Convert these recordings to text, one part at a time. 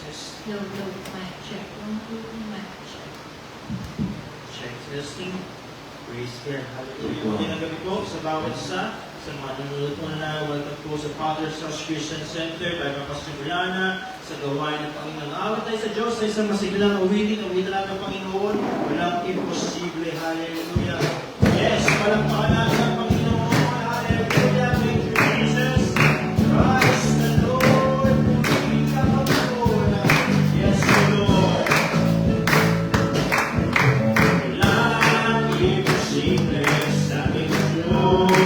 No, mic check. 1, 2, mic check. Check testing. Praise God. Hallelujah. Magandang gabi po sa bawat isa. Sa mga nanonood po na, welcome po sa Father's House Christian Center, by Pastor Brianna, sa gawain ng Panginoon. Awit tayo sa Diyos sa isang masiglang awitin natin ng Panginoon. Walang imposible. Hallelujah. Yes, palakpakan natin ang Panginoon. Hallelujah. Thank you, Jesus. Christ the Lord. Purihin ka, Panginoon. Yes, Lord. Walang imposible sa ating Diyos.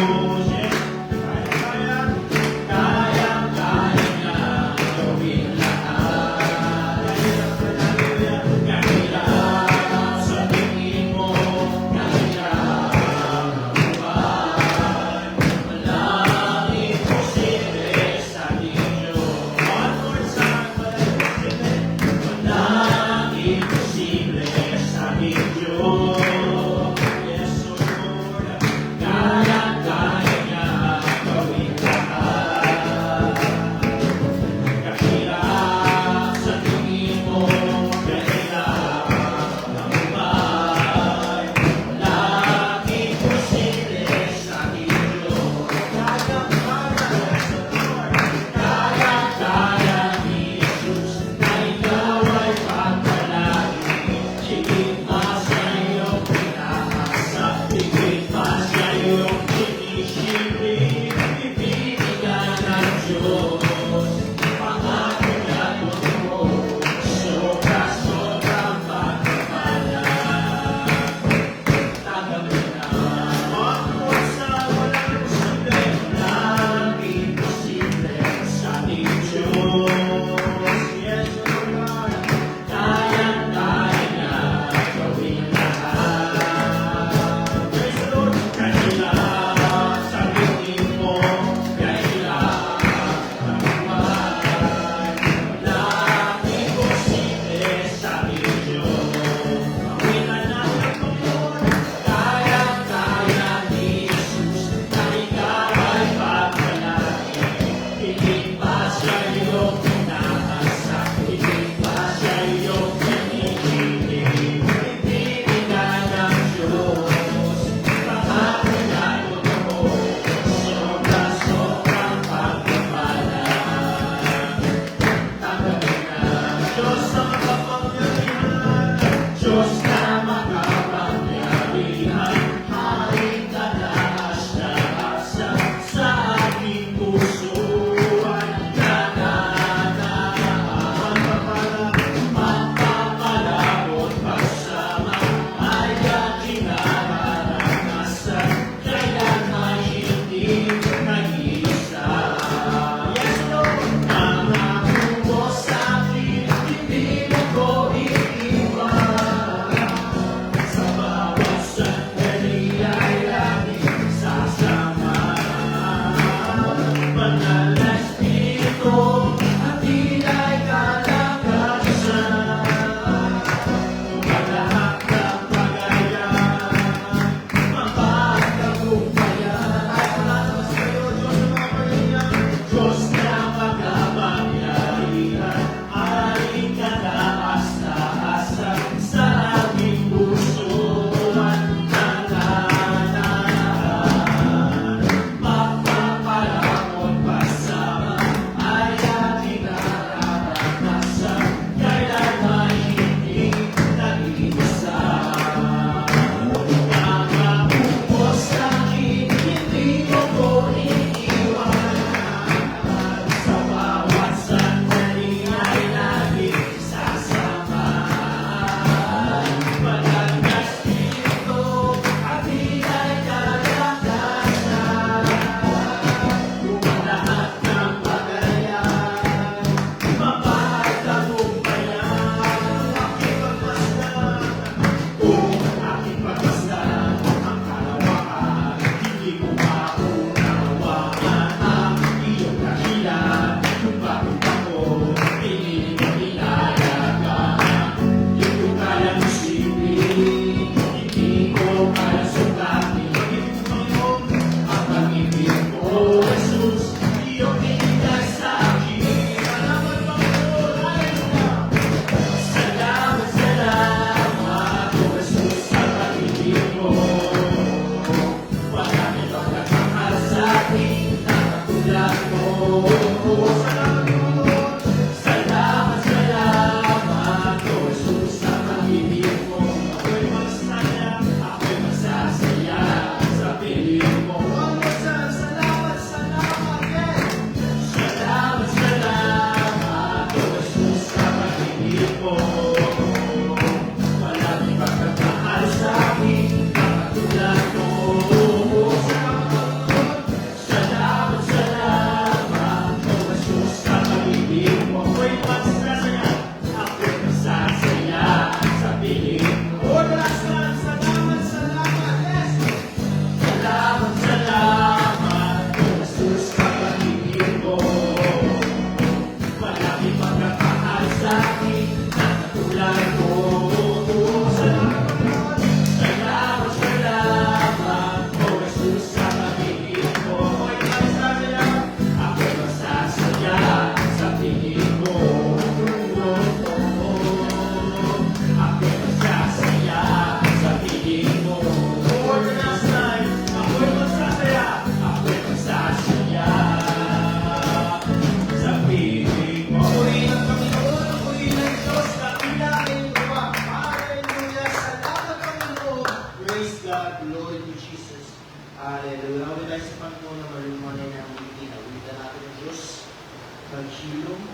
Shilong.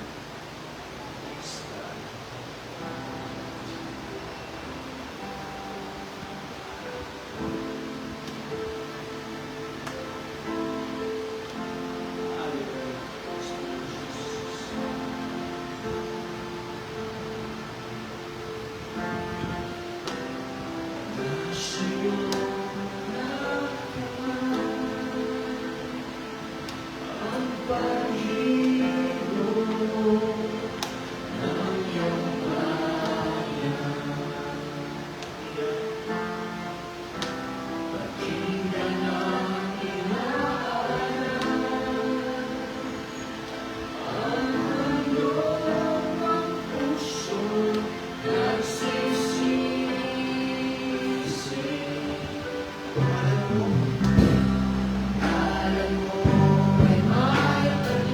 Praise God. Hallelujah. Praise the Lord Jesus. Sa'yo ang pag-ibig ng iyong bayan. Pakinggan ang inaaral, ang handog ng puso nagsisisi. Alam mo ay may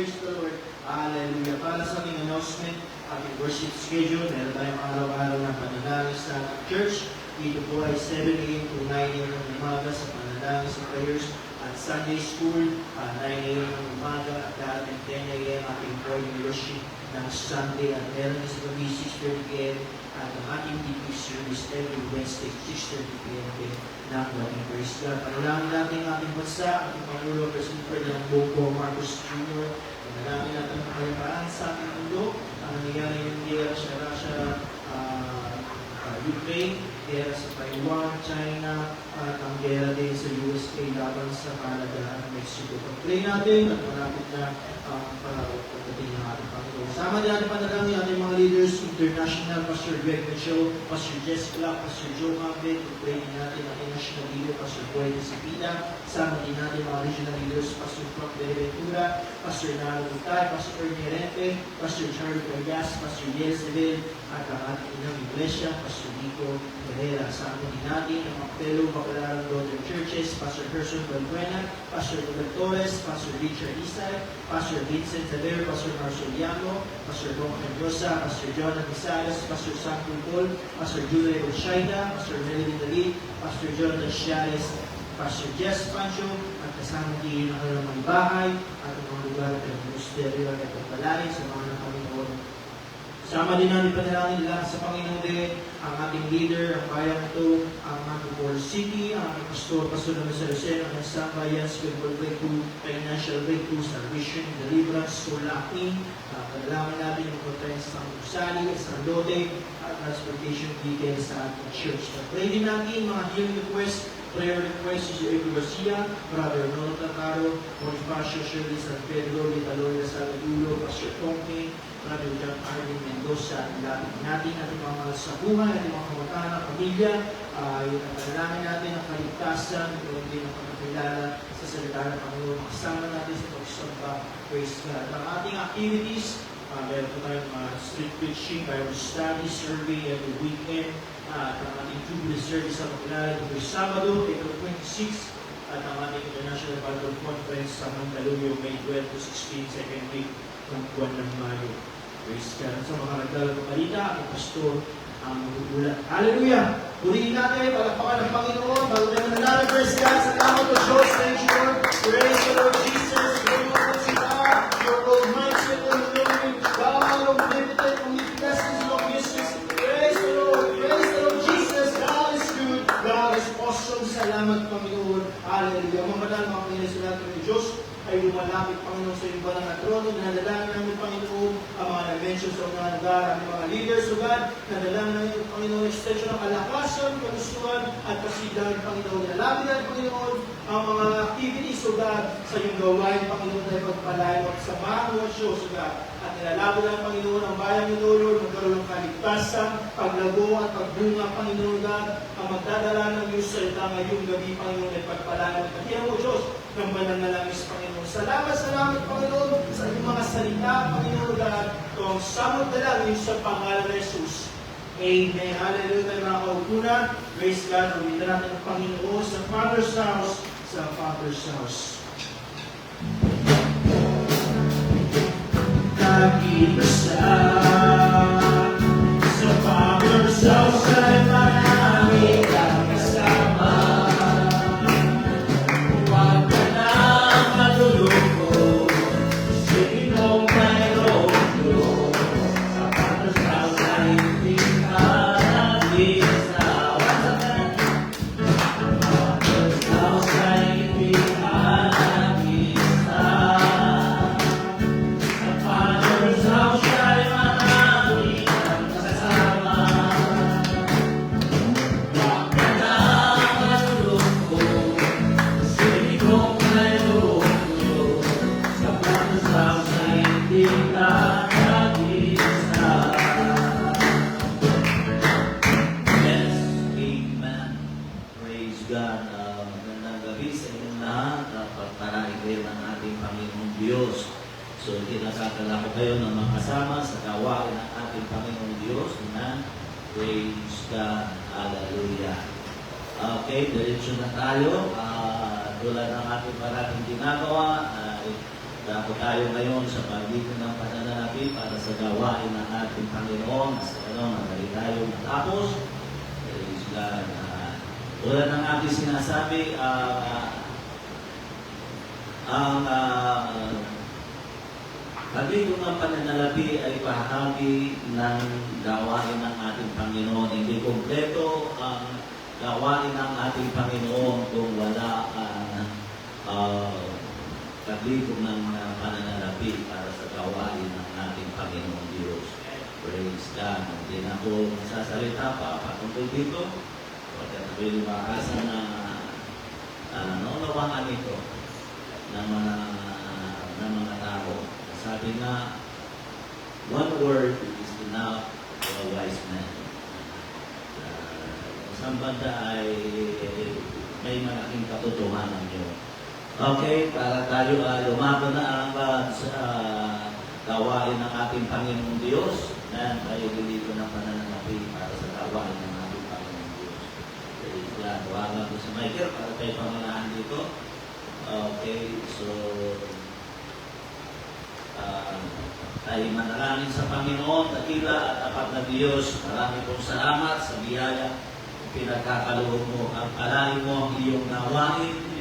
Praise the Lord. Hallelujah. Para sa ating announcement, ating worship schedule, meron tayong araw-araw na panalangin sa ating church. Dito po ay 7 a.m. to 9 a.m. ng umaga sa panalangin sa prayers. At Sunday School, 9 a.m. ng umaga at darating 10 a.m. ating morning worship ng Sunday. At meron din sa gabi 6:30 p.m. at ang ating DP service every Wednesday 6:30 p.m. din ng ating praise God. Panalangin natin ang ating bansa, ating Pangulo, President Ferdinand Bongbong Marcos Jr. Panalangin natin ang kapayapaan sa ating mundo. Ang nangyayari yung gera sa Russia, Ukraine, gera sa Taiwan, China, at ang gera din sa USA laban sa Canada at Mexico. Pag-pray natin at malapit na ang pagdating ng ating Panginoon. Sama din natin panalangin ating mga leaders, international, Pastor Greg Mitchell, Pastor Jess Clark, Pastor Joe Campbell, pag-pray din natin ating national leader, Pastor Boy Disipina, sama din natin mga regional leaders, Pastor Frank Beneventura, Pastor Nalo Butay, Pastor Ernie Repe, Pastor Charlie Vargas, Pastor Yelzebel, at ang ating inang iglesia, Pastor Nico Herrera. Sama din natin ang mga fellow Bacalaran Daughter Churches, Pastor Gerson Balbuena, Pastor Robert Torres, Pastor Richard Isay, Pastor Vincent Taver, Pastor Marcel Llano, Pastor Bong Mendoza, Pastor Jonathan Pisares, Pastor Sam Pulpol, Pastor Julia Bolshaida, Pastor Melody David, Pastor Jonathan Ciares, Pastor Jess Pancho, at kasama din ang kanilang mga bahay at ang mga lugar at ang ministeryo at ang balay sa mga ng Panginoon. Sama din natin panalangin nila sa Panginoon din ang ating leader, ang bayan ito, ang ating Board City, ang ating pastor, Pastor na Mr. Luceno, ang isang bayan, spiritual breakthrough, financial breakthrough, salvation, deliverance, soul lacking. Panalangin natin yung conference sa Musali, sa Lote, at transportation vehicle sa ating church. Pray din natin mga healing requests, prayer requests si Evo Garcia, Brother Nono Tataro, Bonifacio Shirley San Pedro, Lita Loria Saladulo, Pastor Tongking, Brother John Arvin Mendoza, ilapit natin ating mga mahal sa buhay, ating mga kamag-anak, pamilya, yung panalangin natin ang kaligtasan, yung din ang pagkakilala sa salita ng Panginoon, makasama natin sa pagsamba, praise God. Ang ating activities, meron po tayong street preaching, Bible study, survey every weekend, at ang ating Jubilee service sa Bacolod every Sabado, April 26, at ang ating International Bible Conference sa Mandaluyong, May 12 to 16, second week ng buwan ng Mayo. Praise God. Sa mga nagdalang pamalita, ang pastor ang magugulat. Hallelujah! Purihin natin, palakpakan ng Panginoon, bago tayo manalangin. Praise God! Salamat po, Diyos. Thank you, Lord. Praise the Lord Jesus. Praise the Lord God. Your Almighty and Lord, God, omnipotent, omnipotent, omniscience. Praise the Lord. Praise the Lord Jesus. God is good. God is awesome. Salamat, Panginoon. Hallelujah. Mamadaan, mga Panginoon, sa lahat ng Diyos ay lumalapit, Panginoon, sa iyong banal na trono. Nanalangin namin, Panginoon, ang mga na-mention sa unang lugar, ang mga leaders, O God. Nanalangin namin, Panginoon, extension ng kalakasan, kagustuhan, at kasiglahan, Panginoon. Nalapit namin, Panginoon, ang mga activities, O God, sa iyong gawain, Panginoon, na pagpalayo at samahan mo, Diyos, O God. At nilalapit namin, Panginoon, ang bayan niyo, Lord, magkaroon ng kaligtasan, paglago at pagbunga, Panginoon, God, ang magdadala ng iyong salita ngayong gabi, Panginoon, ay pagpalayo at katiyan mo, Diyos, ng banal na langis, Panginoon. Salamat, Panginoon, sa iyong mga salita, Panginoon, God, kung samot na lang yung sa pangalan ni Jesus. Amen. Hallelujah. Tayo mga kauguna. Praise God. Rumita natin ang Panginoon sa Father's house. Sa Father's house. Nakita sa Father's house ay marami kang kasama. Huwag ka na maluluko, sinong mayroon doon. Sa Father's house ay hindi ka nag-isa. Sa Father's house ay hindi ka nag-isa. Sa Father's house ay marami kang kasama. Huwag ka na maluluko, sinong mayroon doon. Sa Father's house ay hindi ka nag-isa. Yes, amen. Praise God. Magandang gabi sa inyong lahat. Pagpalain kayo ng ating Panginoong Diyos. So, tinasakala ko kayo na makasama sa gawain ng ating Panginoong Diyos na praise God. Hallelujah. Okay, diretso na tayo. Tulad ng ating parating ginagawa, Dako tayo ngayon sa pagitan ng pananalapi para sa gawain ng ating Panginoon. Sa madali tayo matapos. Praise God. Tulad ng ating sinasabi, ang pagitan ng pananalapi ay bahagi ng gawain ng ating Panginoon. Hindi kompleto ang gawain ng ating Panginoon kung wala ang paglikom ng pananalapi para sa gawain ng ating Panginoon Diyos. Praise God. Hindi na ako masasalita pa patungkol dito. Pagkat ako'y lumakasa na naunawaan ito ng mga tao. Sabi nga, one word is enough for a wise man. Isang banda ay may malaking katotohanan yun. Okay, para tayo lumako na ang sa gawain ng ating Panginoong Diyos na tayo dito ng pananalapi para sa gawain ng ating Panginoong Diyos. Kaya tawagan ko si Michael para tayo pangalahan dito. Okay, so tayo manalangin sa Panginoon, dakila at apat na Diyos. Marami pong salamat sa biyaya pinagkakaloob mo. Ang palain mo ang iyong gawain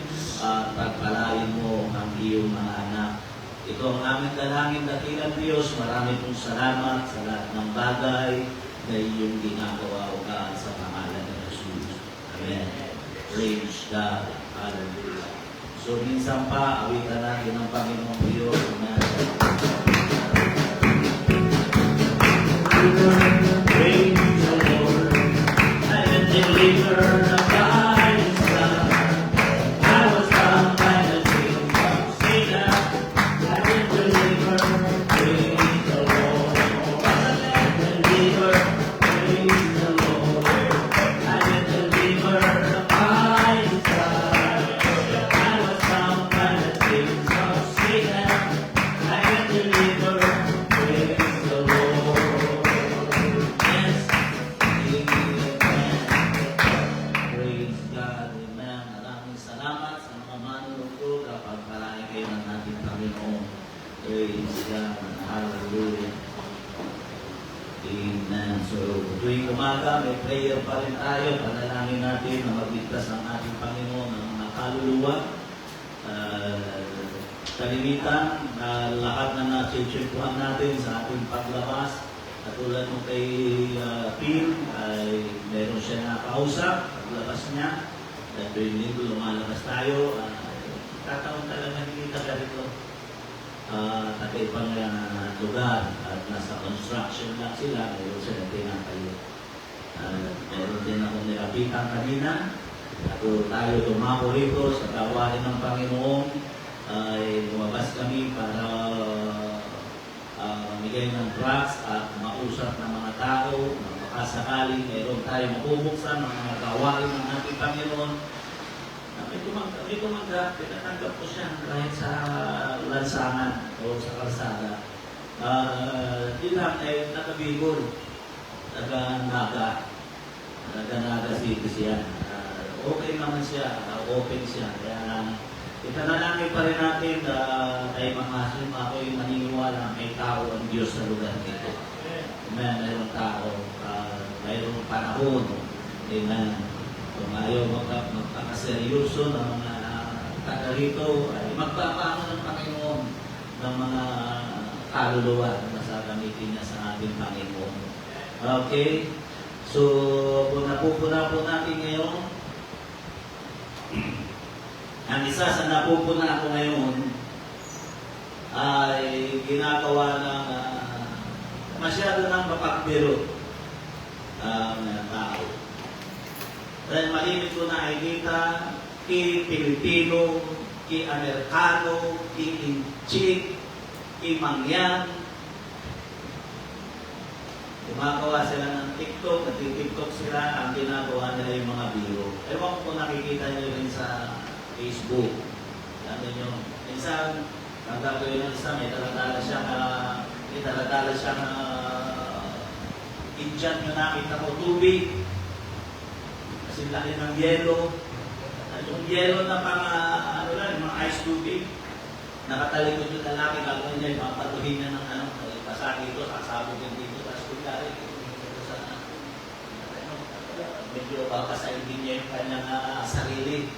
at pagpalain mo ang iyong mga anak. Ito ang aming dalangin, dakilang Diyos. Marami pong salamat sa lahat ng bagay na iyong ginagawa o kaan sa pangalan ng Jesus. Amen. Praise God. Hallelujah. So minsan pa, awitan natin ang Panginoong Diyos. Amen. Praise the Lord. I am delivered of God's Son. I was bound by the chains of Satan. I am delivered. Praise the Lord. I am delivered. Praise the Lord. I am delivered of God's Son. I was bound by the chains of Satan. I am delivered. Praise the Lord. Yes. Amen. Praise God. Amen. Maraming salamat sa mga manunod at pagpalain kayo ng ating Panginoon. Praise God. Hallelujah. Amen. So, tuwing umaga, may prayer pa rin tayo. Panalangin natin na magligtas ang ating Panginoon ng mga kaluluwa. Kalimitan na lahat na na-check-checkuhan natin sa ating paglabas. Katulad nung kay Phil, ay meron siya nakausap, paglabas niya. At tuwing linggo lumalabas tayo, kataon talaga hindi ka rito. Kakaibang lugar at nasa construction lang sila, meron sila tinatayo. Meron din ako nilapitan kanina. Ako tayo tumako rito sa gawain ng Panginoon. Ay lumabas kami para mamigay ng drugs at mausap ng mga tao na makasakali meron tayo mabubuksan ng mga gawain ng ating Panginoon. May tumanggap, pinatanggap ko siya kahit sa lansangan o sa kalsada. Di lang ay nakabigol, naga city siya. Okay naman siya, open siya. Kaya itanalangin pa rin natin kay mga asim, ako'y maniniwala may tao ang Diyos sa lugar nito. Amen. Mayroong tao, mayroong panahon. Amen. Kung ayaw magpakaseryoso ng mga taga rito, ay magpapano ng Panginoon ng mga kaluluwa na gagamitin niya sa ating Panginoon. Okay? So, kung napupuna po natin ngayon, ang isa sa napupuna ako ngayon ay ginagawa ng masyado ng mapakbiro ang tao. Dahil malimit ko na nakikita ki Pilipino, ki Amerikano, ki Inchik, ki Mangyan. Gumagawa sila ng TikTok, at TikTok sila, ang ginagawa nila yung mga biro. Ewan ko nakikita nyo rin sa Facebook. Ano nyo, minsan, ang gagawin ng isa, may talatala siya na Indian nyo nakita ko, tubig. Kasi laki ng yelo. Yung yelo na mga, mga ice tubig. nakatalikod yung lalaki, gagawin niya, ipapatuhin niya ng ano, pasagi dito, sasabog yan dito, tapos kunyari, medyo papasahin niya yung kanyang sarili.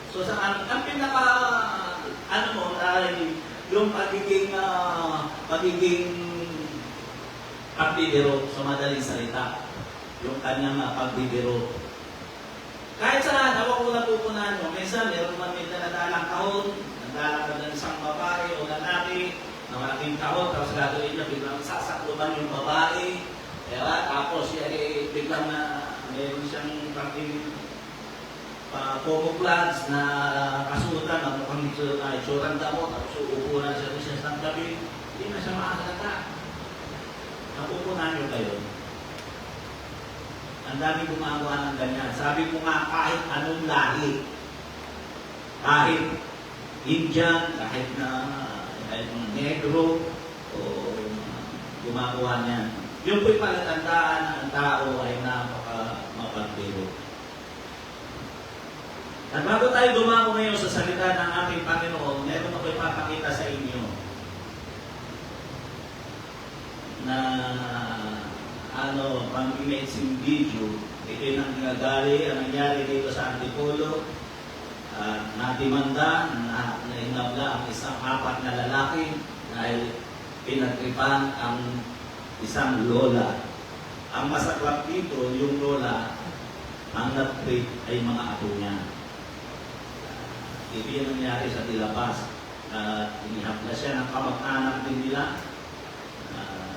So sa ang pinaka, ano mo, yung pagiging pagbibiro sa madaling salita, yung kanyang pagbibiro. Kahit saan, ako ko napupunan mo, minsan meron man may daladalang kahon, naglalakad ng isang babae o lalaki, na malaking kahon, tapos gagawin niya, biglang sasakluban yung babae, diba? Tapos biglang na meron siyang pagiging camouflage na kasuotan na mukhang itsurang damo, tapos uupo na siya sa gabi, hindi na siya makakalata. Napupunan nyo kayo. Ang dami gumagawa ng ganyan. Sabi ko nga, kahit anong lahi, kahit Indian, kahit mga negro, o gumagawa niyan. Yung po'y palatandaan na ang tao ay napaka-mapagbiro. At bago tayo dumako ngayon sa salita ng ating Panginoon, meron ako'y papakita sa inyo na pang-imaging video. Ito yung nangyari, ang nangyari dito sa Antipolo. Natimanda, nainabla ang isang 4 na lalaki dahil pinagtripan ang isang lola. Ang masaklap dito, yung lola, ang nag-trip ay mga apo niya. Ito yung nangyari sa Dilabas. Inihapla siya ng kamag-anak din nila.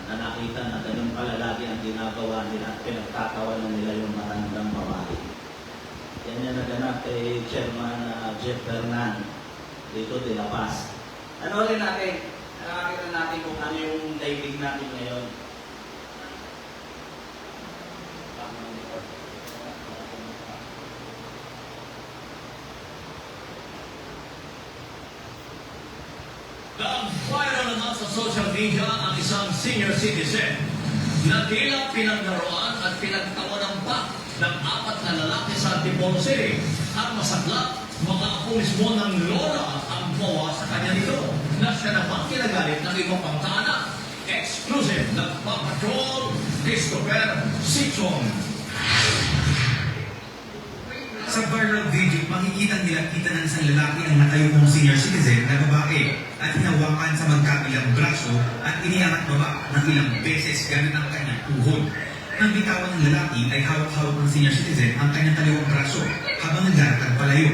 Na nakita na ganun pala lagi ang ginagawa nila at pinagtatawanan nila yung matandang babae. Yan yung naganap kay Chairman Jeff Bernan dito, de La Paz. Ano rin natin? Nakakita natin kung ano yung daigdig natin ngayon. Nag-viral naman sa social media ang isang senior citizen na tila pinaglaruan at pinagtawanan pa ng 4 na lalaki sa Antipolo City. Ang masaklap, mga apo mismo ng lola ang bawa sa kanya nito na siya naman kinagalit ng ibang pang kaanak. Exclusive nagpapatrol, Christopher Sichon. Sa viral video, makikita nila-kita ng isang lalaki ang nakayukong senior citizen na babae at hinawakan sa magkabilang braso at iniangat baba ng ilang beses gamit ang kanyang tuhod. Nang bitawan ng lalaki ay hawak-hawak ng senior citizen ang kanyang dalawang braso habang naglalakad palayo.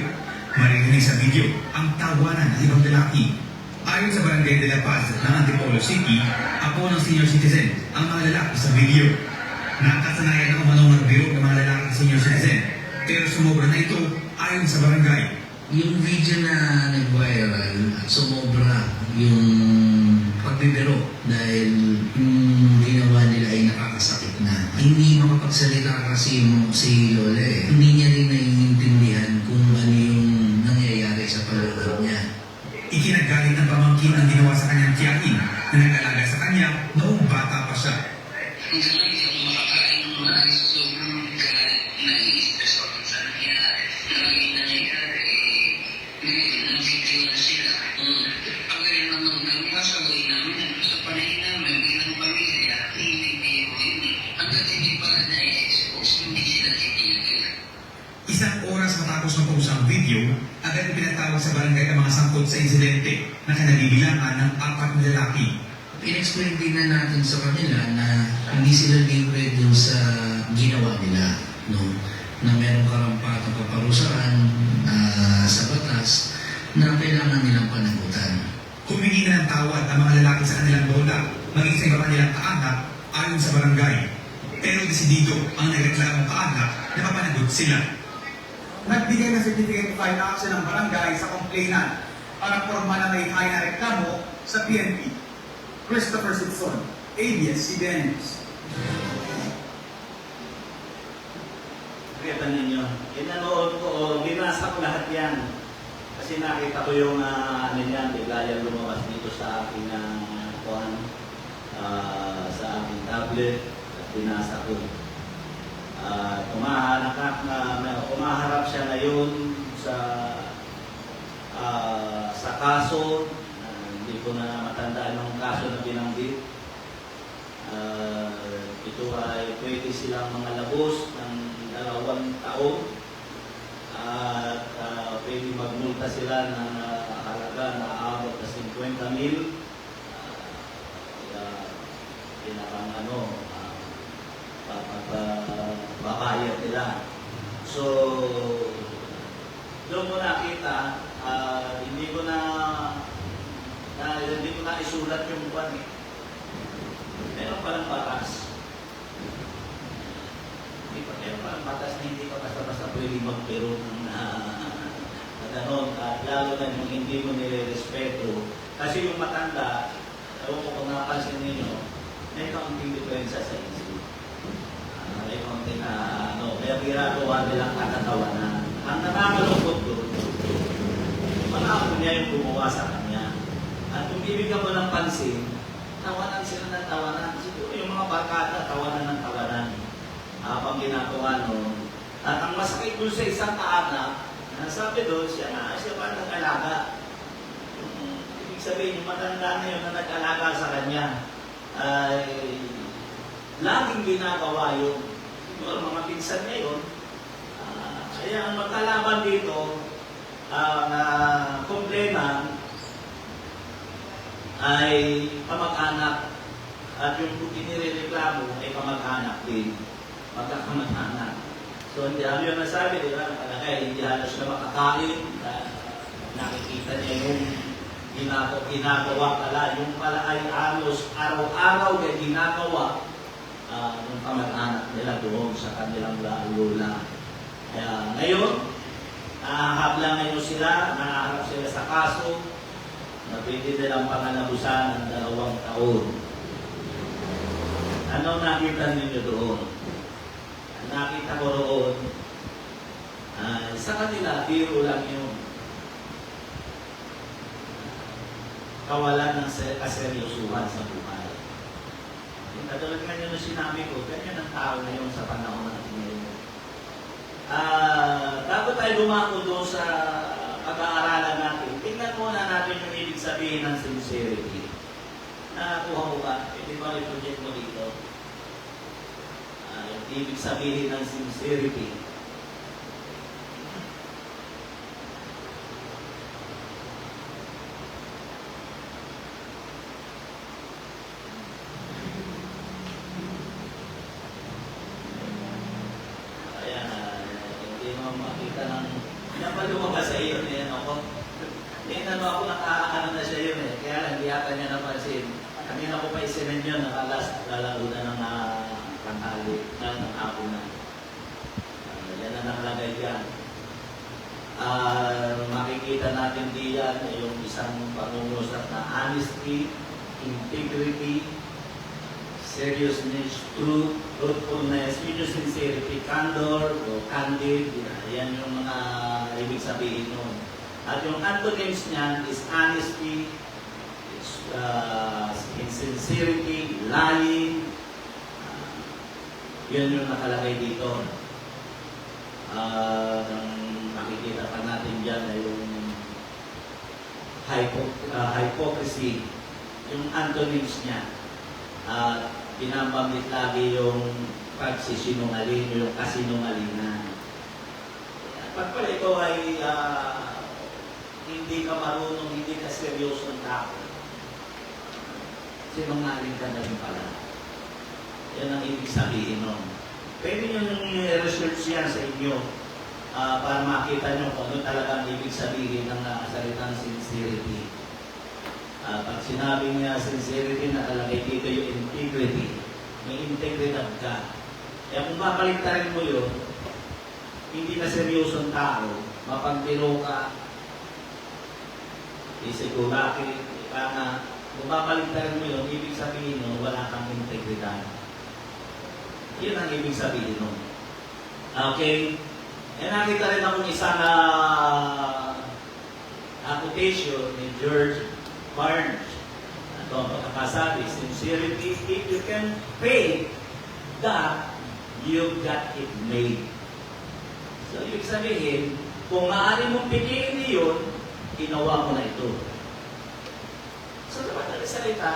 Maririnig sa video ang tawanan ng ibang lalaki. Ayon sa Barangay de La Paz ng Antipolo City, apo ng senior citizen ang mga lalaki sa video. Nakasanayan na umanong nagbiro ng mga lalaki senior citizen. Pero sumobra na ito ayon sa barangay. Yung video na nag-viral, sumobra yung pagbibiro dahil yung ginawa nila ay nakakasakit na. Hindi makapagsalita kasi si Lola eh. Hindi niya rin naiintindihan kung ano yung nangyayari sa paloob niya. Ikinagalit ng pamangkin ang ginawa sa kanyang tiyakin na nag-alaga sa kanya noong bata pa siya. Hanggang ngayon, hindi ako makakain ng maayos. Sobrang galit, nai-stress ako sa nangyayari. Maraming nangyayari, nag-video na sila. Ang galing naman ng kasaway namin, sa panay namin, bilang pamilya, hindi ko yun. Hanggang hindi pa na-expose, hindi sila titigil. Isang oras matapos mag-post ang video, agad pinatawag sa barangay ang mga sangkot sa insidente na kinabibilangan ng 4 na lalaki. In-explain din na natin sa kanila na hindi sila libre dun sa ginawa nila, no? Na merong karampatang kaparusahan sa batas na kailangan nilang panagutan. Humingi na ng tawad ang mga lalaki sa kanilang lola, maging sa iba kanilang kaanak ayon sa barangay. Pero desidido ang nagreklamong kaanak na papanagot sila. Nagbigay ng certificate of file action ng barangay sa complainant para forma na may na reklamo sa PNP. Christopher Sitzon, ABS-CBN News. Kita ninyo, inanood ko, binasa ko lahat yan. Kasi nakita ko yung ano yan, bigla yan lumabas dito sa aking sa aking tablet at binasa ko. Umaharap siya ngayon sa sa kaso, hindi ko na matandaan ng kaso na binanggit. Ito ay pwede silang mga labos ng 2 taon at pwede magmulta sila ng halaga na aabot na 50,000. Pinakang babayad nila. So, doon ko nakita, hindi ko na isulat yung buwan eh. Meron palang batas. Meron palang batas na hindi pa basta-basta pwede magpero ng gano'n. At lalo na yung hindi mo nire-respeto. Kasi yung matanda, ewan ko kung napansin ninyo, may kaunting diferensya sa isip. May kaunting kaya ginagawa nilang katatawanan. Ang nakakalungkot doon, mga ako niya yung gumawa sa kanya. At kung bibigyan mo ng pansin, tawanan sila ng tawanan. Siguro yung mga barkada, tawanan ng tawanan. Habang ginagawa noon. At ang masakit doon sa isang kaanak, sabi doon, siya pa nag-alaga. Ibig sabihin, yung matanda na yun na nag-alaga sa kanya, ay laging ginagawa yun. Siguro mga pinsan niya yun. Kaya ang magkalaban dito, ang problema ay kamag-anak at yung inireklamo ay kamag-anak din. Magkakamag-anak. So, hindi ano yung nasabi, di ba? Nakalagay, hindi halos na makakain. Nakikita niya yung ginagawa pala. Yung pala ay halos araw-araw na ginagawa ng kamag-anak nila doon sa kanilang lula. Kaya ngayon, nahahabla ngayon sila, naharap sila sa kaso, na pwede nilang pangalabusan ng 2 taon. Ano nakita ninyo doon? Ang nakita ko roon, sa kanila, biro lang yun. Kawalan ng kaseryosuhan sa buhay. Katulad nga yung sinabi ko, ganyan ang tao ngayon sa panahon natin ngayon. Bago tayo lumako doon sa pag-aaralan natin, tingnan muna natin yung ibig sabihin ng sincerity. Nakakuha mo ba? Hindi ba i-project mo dito? Yung ibig sabihin ng sincerity. Makita ng napalumabas sa iyo niya ako. Tingnan mo ako nakakaano na siya yun eh. Kaya hindi ata niya napansin. Kanina ko pa isinan yun, nakalas, lalauna ng tanghali, ng hapon na. Yan na nakalagay dyan. Makikita natin diyan yung isang pangungusap na honesty, integrity, seriousness, truth, truthfulness, yun yung sincerity, candor, o candid, yan yung mga ibig sabihin nun. At yung antonyms niyan is honesty, insincerity, lying, yun yung nakalagay dito. Makikita pa natin dyan ay yung hypocrisy, yung antonyms niya. Pinamamit lagi yung pagsisinungaling, yung kasinungalingan. Pag pala ito ay hindi ka marunong, hindi ka seryosong tao, sinungaling ka na rin pala. Yan ang ibig sabihin nun. Pwede nyo nung research yan sa inyo para makita nyo kung ano talagang ibig sabihin ng salitang sincerity. Pag sinabi niya sincerity, nakalagay dito yung integrity. May integridad ka. Kaya kung babaliktarin mo yun, hindi ka seryosong tao, mapagbiro ka, isiguraki, kung babaliktarin mo yun, ibig sabihin nun, wala kang integridad. Yun ang ibig sabihin nun. Okay? E nakita rin akong isang quotation ni George Barnes. Ito ang pagkakasabi, sincerity, if you can pay that, you got it made. So, ibig sabihin, kung maaari mong piliin yun, ginawa mo na ito. Sa dapat na salita,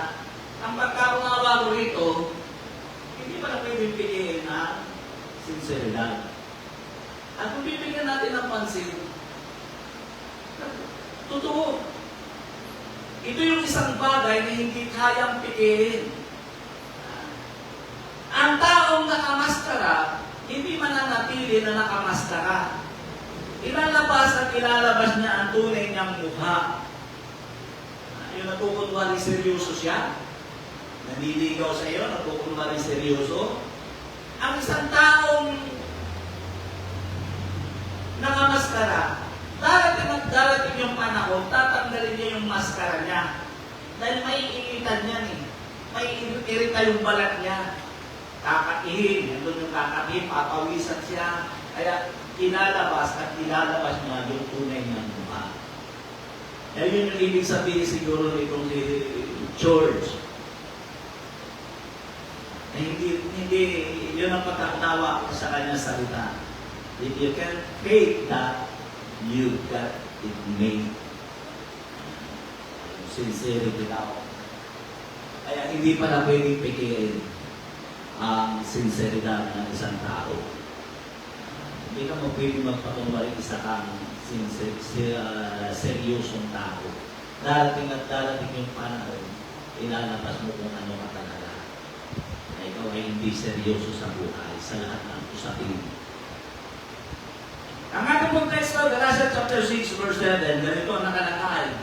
ang pagkaunawa ko rito, hindi pa na pwedeng piliin ang sinseridad. At kung bibigyan natin ng pansin, totoo, ito yung isang bagay na hindi kayang pikihin. Ang taong nakamaskara, hindi mananatili na nakamaskara. Ilalabas at ilalabas niya ang tunay niyang mukha. Yung natukunwari seryoso siya, nanliligaw sa iyo, natukunwari seryoso. Ang isang taong nakamaskara, darating at darating yung panahon, tatanggalin niya yung maskara niya. Dahil may initan niyan eh. May irita yung balat niya. Kakatihin, nandun yung kakatihin, papawisan siya. Kaya ilalabas at ilalabas niya yung tunay niyang mukha. Kaya yun yung ibig sabihin siguro nitong si George. Hindi, yun ang pagkakatawa sa kanyang salita. If you can fake that, you got it made. Sincerity daw. Kaya hindi pala pwedeng pikiin ang sinseridad ng isang tao. Hindi ka mo pwedeng magpatunwari isa kang seryosong tao. Darating at darating yung panahon, ilalabas mo kung ano ka talaga. Na ikaw ay hindi seryoso sa buhay, sa lahat ng usapin. Ang ating pong teksto, Galatians chapter 6, verse 7, ganito ang nakalakay.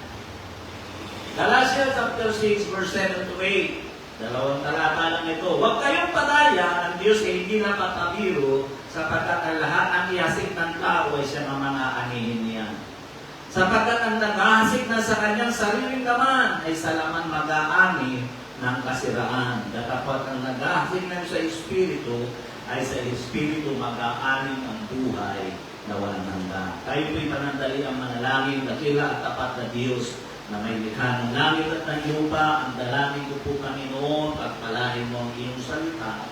Galatians chapter 6, verse 7 to 8. Dalawang talata lang ito. Huwag kayong padaya, ang Diyos ay hindi napatapiro, sapagkat ang lahat ang ihasik ng tao ay siya ng mga anihin niya. Sapagkat ang naghahasik na sa kanyang sariling laman ay sa laman mag-aani ng kasiraan. Datapat ang naghahasik na sa Espiritu ay sa Espiritu mag-aani ang buhay na walang hanggan. Tayo po'y panandali ang manalangin, dakila at tapat na Diyos na may likha ng langit at ng lupa. Ang dalangin ko po, Panginoon, pagpalahin mo ang iyong salita.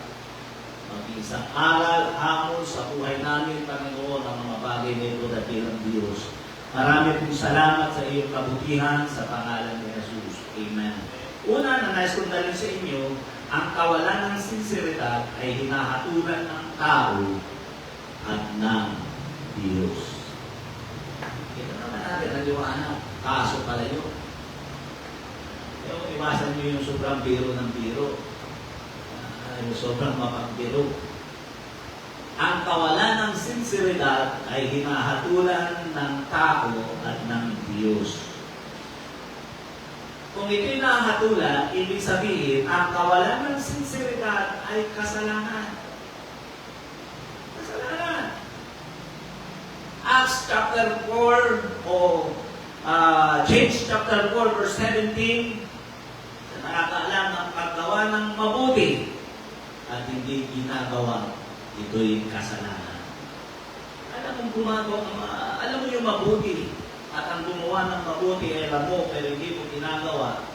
Mag-isang aral, hamon sa buhay namin, Panginoon, ang mga bagay nito dakilang Diyos. Marami pong salamat sa iyong kabutihan sa pangalan ni Jesus. Amen. Una na nais kong dalhin sa inyo, ang kawalan ng sinseridad ay hinahatulan ng tao at ng Diyos. Ito naman natin ang liwanag. Kaso pala yun. Iwasan nyo yung sobrang biro ng biro. Yung sobrang mapagbiro. Ang kawalan ng sinseridad ay hinahatulan ng tao at ng Diyos. Kung ito'y nahatulan, ibig sabihin, ang kawalan ng sinseridad ay kasalanan. Kasalanan. Acts chapter 4 o James chapter 4 verse 17, sa nakakaalam ng paggawa ng mabuti at hindi ginagawa, ito'y kasalanan. Alam mo yung mabuti at ang gumawa ng mabuti ay alam mo pero hindi mo ginagawa,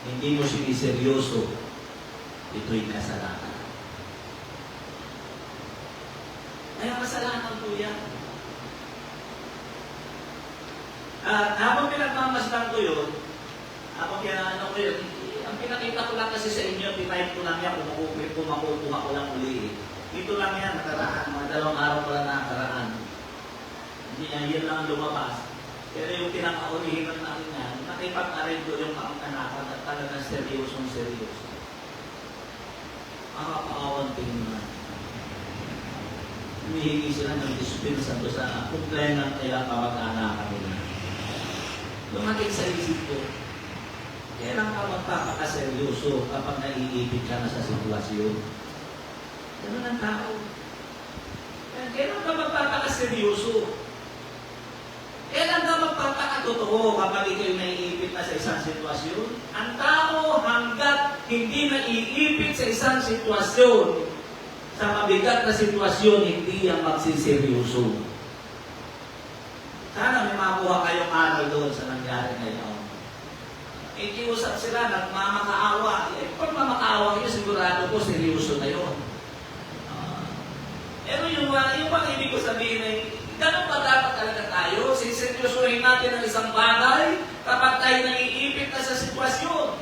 hindi mo siniseryoso, ito'y kasalanan. Kaya kasalanan po yan. At habang pinagmamasdan ko yun, habang ko yun, ang pinakita ko lang kasi sa inyo, tinipe ko lang yan, kumakuha ko lang uli. Dito lang yan, nakaraan, mga 2 araw pala nakaraan. Hindi yan, yun lang lumabas. Pero yung pinakaulihin natin yan, nakipag-arrange ko yung kaangkanakan at talagang seryosong seryoso. Makakaawan tingnan. Humihingi sila ng dispensa doon sa kumpleng ng kailang kamag-anakan nila. Lumating sa isip ko, kailan ka magpapakaseryoso kapag naiipit ka na sa sitwasyon? Ganun ang tao. Kailan ka magpapakaseryoso? Kailan ka magpapakatotoo kapag ikaw naiipit na sa isang sitwasyon? Ang tao hanggat hindi naiipit sa isang sitwasyon, sa mabigat na sitwasyon, hindi ang magsiseryoso. Sana may makuha kayong aral doon sa nangyari ngayon. Ikiusap sila, nagmamakaawa. Pag mamakaawa kayo, sigurado po, seryoso na yun. Pero yung ibig ko sabihin ay, ganun ba dapat talaga tayo? Siseryosohin natin natin ang isang bagay kapag tayo naiipit na sa sitwasyon.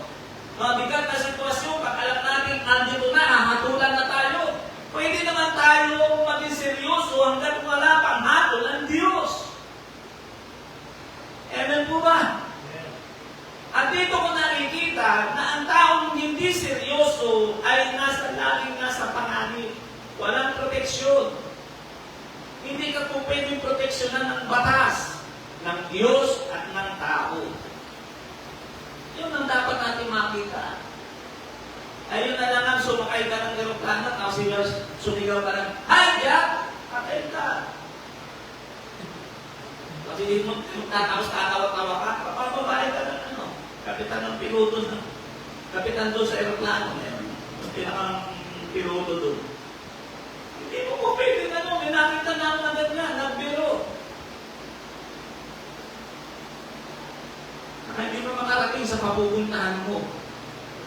Mabigat na sitwasyon, pag alam natin, andito na, hahatulan na tayo. Pwede naman tayo maging seryoso hanggat wala pang hatol ang Diyos. Amen po ba? At dito ko nakikita na ang taong hindi seryoso ay laging nasa panganib. Walang proteksyon. Hindi ka po pwedeng proteksyonan ng batas, ng Diyos at ng tao. Yun ang dapat natin makita. Ayun na lang ang sumakay ka ng aeroplano, tapos sumigaw ka ng, "Hi, Jack! Patay ka!" Kasi hindi mo tapos tatawa-tawa ka, papababae ka ng kapitan ng piloto na. Kapitan doon sa aeroplano. Yung pinakang piloto doon. Hindi mo po pwede may nakita na ang agad na, nagbiro. Hindi mo makarating sa papupuntahan mo.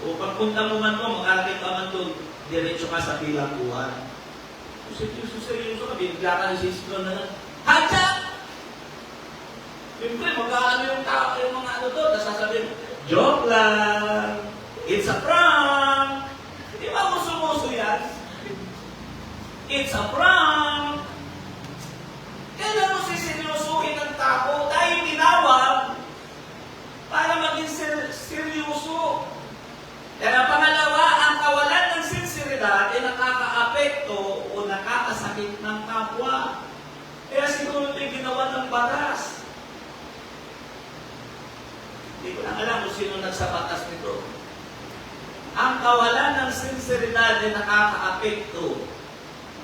O pagpunta mo man mo, makarating ka man doon, diretso ka sa bilangguan. Seryoso ka, binigla ka ng sislo na, "Hadjak!" Siyempre, magkakaano yung tao, yung mga doon, tapos sasabihin, "Joke lang! It's a prank!" Di ba muso-muso yan? It's a prank! Kailan mo siseryosuhin ang tao dahil tinawag para maging seryoso. Kaya pangalawa, ang kawalan ng sinseridad ay nakakaapekto o nakakasakit ng kapwa. Kaya siguro ito'y ginawa ng batas. Hindi ko lang alam kung sino nagsabatas nito. Ang kawalan ng sinseridad ay nakakaapekto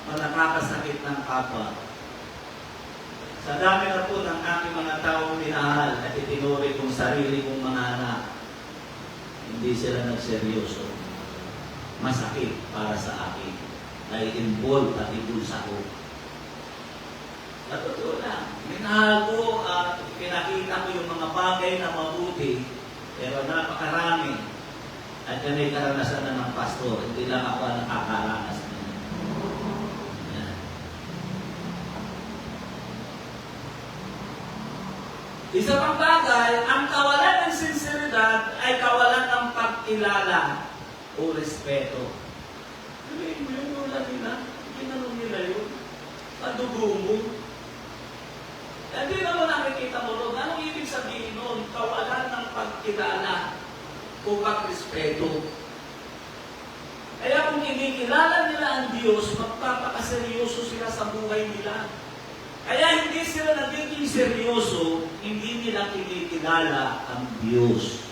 o nakakasakit ng kapwa. Sa dami na po ng aking mga taong minahal at itinuri kong sarili kong mga anak, hindi sila nagseryoso. Masakit para sa akin. Nai-involve at ibulsa ko. Sa totoo lang, minahal ko at pinakita ko yung mga bagay na mabuti, pero napakarami. At yan ay karanasan na ng pastor. Hindi lang ako ang nakakaranas na. Isa pang bagay, ang kawalan ng sinseridad ay kawalan ng pagkilala o respeto. Sabihin mo yun, wala nila. Ginanong nila yun. Madugo mo. Hindi naman nakikita mo ron. Anong ibig sabihin nun? Kawalan ng pagkilala o pagrespeto. Kaya kung kinikilala nila ang Diyos, magpapakaseryoso sila sa buhay nila. Kaya hindi sila nagiging seryoso, hindi nila kinikilala ang Diyos.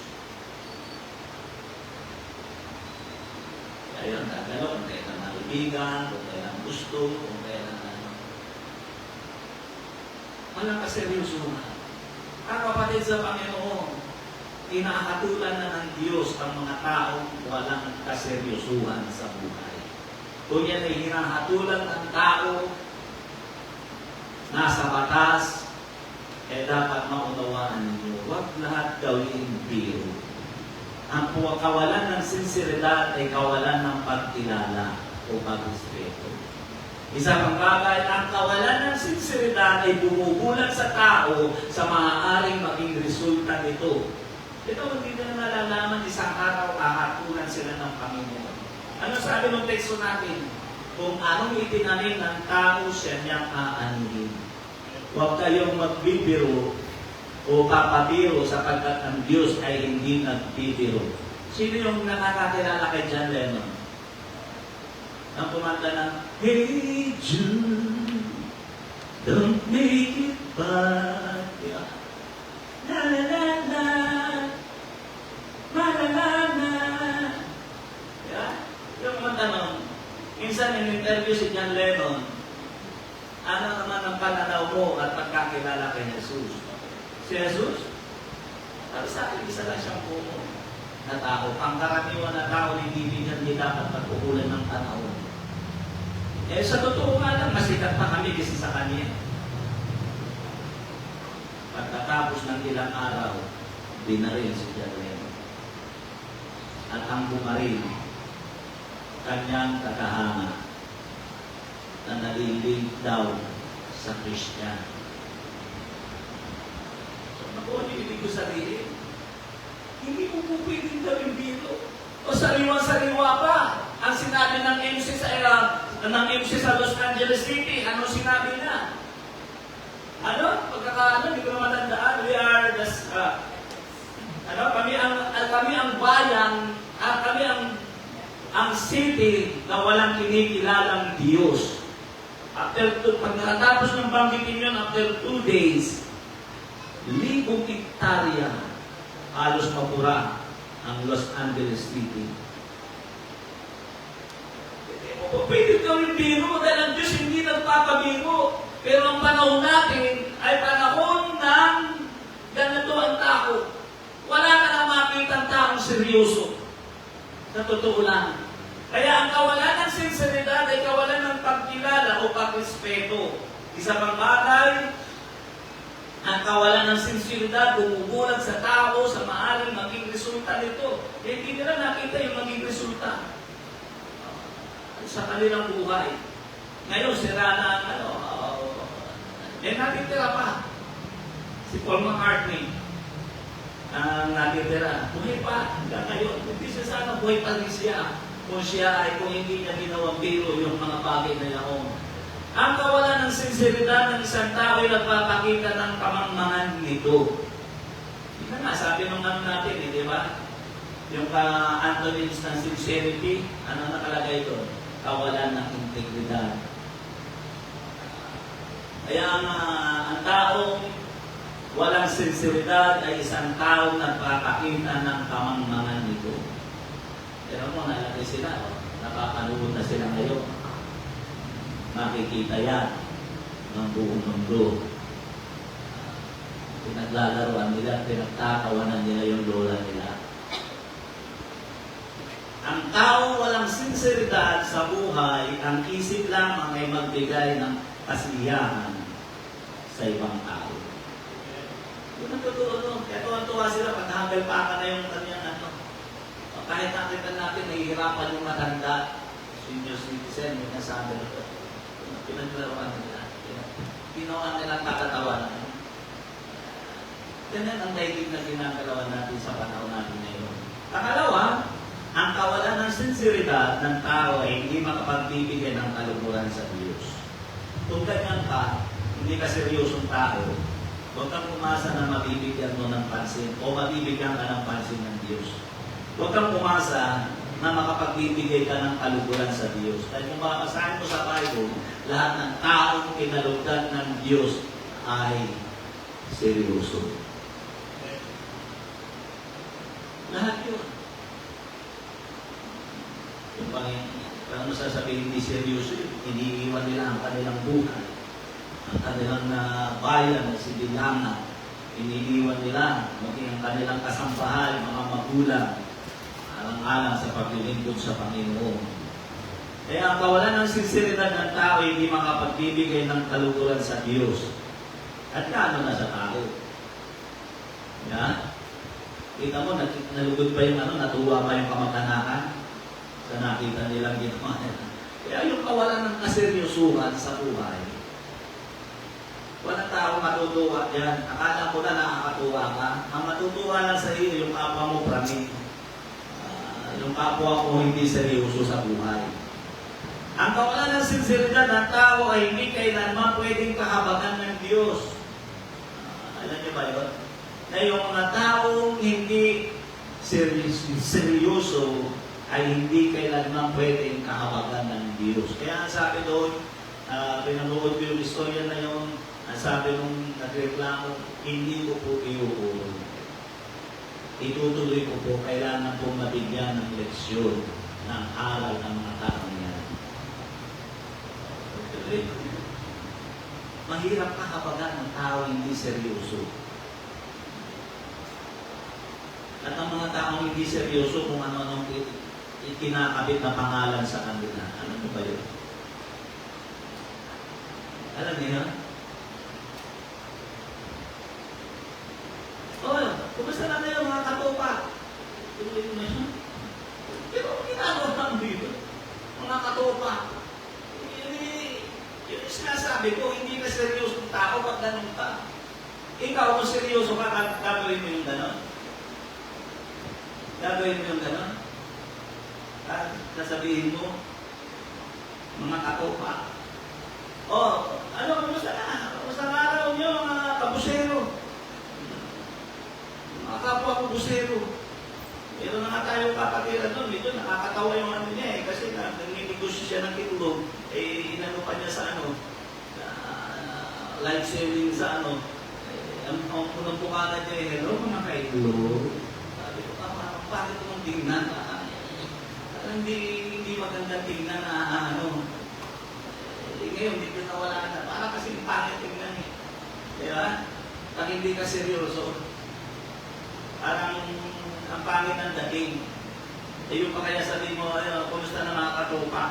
Kaya yun, kung kailan nalibigan, kung kailan gusto, kung kailan walang kaseryosuhan. Ang kapatid sa Panginoon, inahatulan na ng Diyos ang mga taong walang kaseryosuhan sa buhay. Kung yan ay hinahatulan ng tao, nasa batas, dapat maunawaan ninyo, huwag lahat gawin biro. Ang kawalan ng sinseridad ay kawalan ng pagkilala o pagrespeto. Isa pang bagay, ang kawalan ng sinseridad ay bumubulag sa tao sa maaaring maging resulta nito. Ito, hindi na nalalaman, isang araw ahatulan sila ng Panginoon. Ano sabi ng teksto natin? Kung anong itinanim ng tao, siya niyang aanihin. Huwag kayong magbibiro o papabiro sapagkat ang Diyos ay hindi nagbibiro. Sino yung nakakakilala kay John Lennon? Ang kumanta ng, "Hey Jude, don't make it bad." La la la la, la la la la. Yung kumanta nun, minsan in-interview si John Lennon, ano naman ang pananaw mo at pagkakilala kay Jesus? Si Jesus? Sabi sa akin, isa lang siyang puno na tao. Ang karaniwan na tao, hindi dapat pagpukulan ng panahon. Sa totoo nga lang, masikat pa kami kasi sa kanya. Pagkatapos ng ilang araw, binaril si John Lennon. At ang bumaril, kanyang kakahanga na nalilink daw sa Kristyan. So, ibig ko sabihin? Hindi mo po pwedeng gawin biro. O sariwa-sariwa pa. Ang sinabi ng MC sa Los Angeles City, ano sinabi niya? Hindi ko na matandaan. We are the, kami ang bayan, kami ang city na walang kinikilalang Diyos. Pag nakatapos ng banggitin yun, after 2 days, 1,000 hektarya halos mapura ang Los Angeles City. Hindi mo po pwede gawin biro dahil ang Diyos hindi nagpapabiro. Pero ang panahon natin ay panahon ng ganito ang tao. Wala ka nang makita ang taong seryoso. Sa totoo lang. Kaya ang kawalan ng sinseridad ay kawalan ng pagkilala o pagrespeto. Isa pang bagay, ang kawalan ng sinseridad bumubulag sa tao sa maaaring maging resulta nito. Hindi nila nakita yung maging resulta sa kanilang buhay. Ngayon, sira na ang natitira pa. Si Paul McCartney, ang natitira, buhay pa hanggang ngayon. Hindi siya sana buhay pa rin siya. Kung hindi niya ginawang biro yung mga bagay na yaon. Ang kawalan ng sinseridad ng isang tao ay nagpapakita ng kamangmangan nito. Hindi na nga, sabi nung natin, di ba? Yung antonyms ng sincerity, ano nakalagay doon? Kawalan ng integridad. Kaya ang taong walang sinseridad ay isang taong nagpapakita ng kamangmangan nito. Pero mo, nalagay sila, napapanood na sila ngayon. Makikita yan ng buong mundo. Pinaglalaroan nila, pinagtatawanan nila yung lola nila. Ang tao walang sinseridad sa buhay, ang isip lamang ay magbigay ng kasiyahan sa ibang tao. Yun ang totoo, no? Kaya tuwa sila pag nakagalpakan na yung kanyang kahit nakita natin, nahihirapan yung matanda, senior citizen, yung nasabi nito. Pinaglaruan nila. Ginawa nilang kakatawanan. Ganyan ang daigdig na ginagalawan natin sa panahon natin ngayon. Pangalawa, ang kawalan ng sinseridad ng tao ay hindi makapagbibigay ng kaluguran sa Diyos. Kung ganyan ka, hindi ka seryosong tao, huwag kang umasa na mabibigyan mo ng pansin o mabibigyan ka ng pansin ng Diyos. Huwag kang umasa na makapagbibigay ka ng kaluguran sa Diyos. Dahil kung makasahin mo sa Bible, lahat ng taong kinalugdan ng Diyos ay seryoso. Lahat yun. Yung parang masasabihin hindi seryoso yun, iniiwan nila ang kanilang buhay. Ang kanilang bayan na sibilangan, iniiwan nila, maging ang kanilang kasambahay, mga magulang, alang-alang sa paglilingkod sa Panginoon. Kaya ang kawalan ng sinseridad ng tao hindi makapagbibigay ng kaluguran sa Diyos. At kaano na sa tao? Ya? Kita mo, nalugod pa yung natuwa pa yung kamag-anakan sa nakita nilang ginawa nila. Kaya yung kawalan ng kaseryosuhan sa buhay, walang tao matutuwa yan. Akala ko na nakakatuwa ka. Ang matutuwa lang sa iyo, yung kapwa mo praning. Yung kapwa ko hindi seryoso sa buhay. Ang kawalan ng sinseridad ng tao ay hindi kailanman pwedeng kahabagan ng Diyos. Alam niyo ba yun? Na yung mga taong hindi seryoso ay hindi kailanman pwedeng kahabagan ng Diyos. Kaya ang sabi doon, pinanood ko yung istorya na yun, ang sabi nung nagreklamo, hindi ko po iuulong. Itutuloy ko po, kailangan po mabigyan ng leksyon ng aral ng mga taong yan. Mahirap kahabagan ng tao hindi seryoso. At ang mga taong hindi seryoso kung ano-anong ikinakabit na pangalan sa kanila. Ano ba yun? Alam niyo? Kumusta na kayo mga katopa? Pero ginagawa ng Biblia. Mga katopa. Yun yung sinasabi ko, hindi ka seryosong tao pag ganun ka. Ikaw, kung seryoso ka, gagawin mo yung gano'n? Gagawin mo yung gano'n? At nasabihin mo, mga katopa, kumusta na? Kumusta ang araw nyo, mga kabusero? Mga kapwa kabusero. Meron na nga tayong kapatiran doon. Medyo nakakatawa yung ano niya kasi nag-negosyo siya ng kitulog. Inano pa niya sa life saving sa ang unang bukana niya, hello mga kaitulog. Sabi ko, bakit mong tingnan? Hindi maganda tingnan na ngayon, hindi ko nawala na. Para kasi pangit tingnan eh. Di ba? Pag hindi ka seryoso, parang ang pangit ng dating. Yung pa kaya sabi mo, kumusta na mga katopa?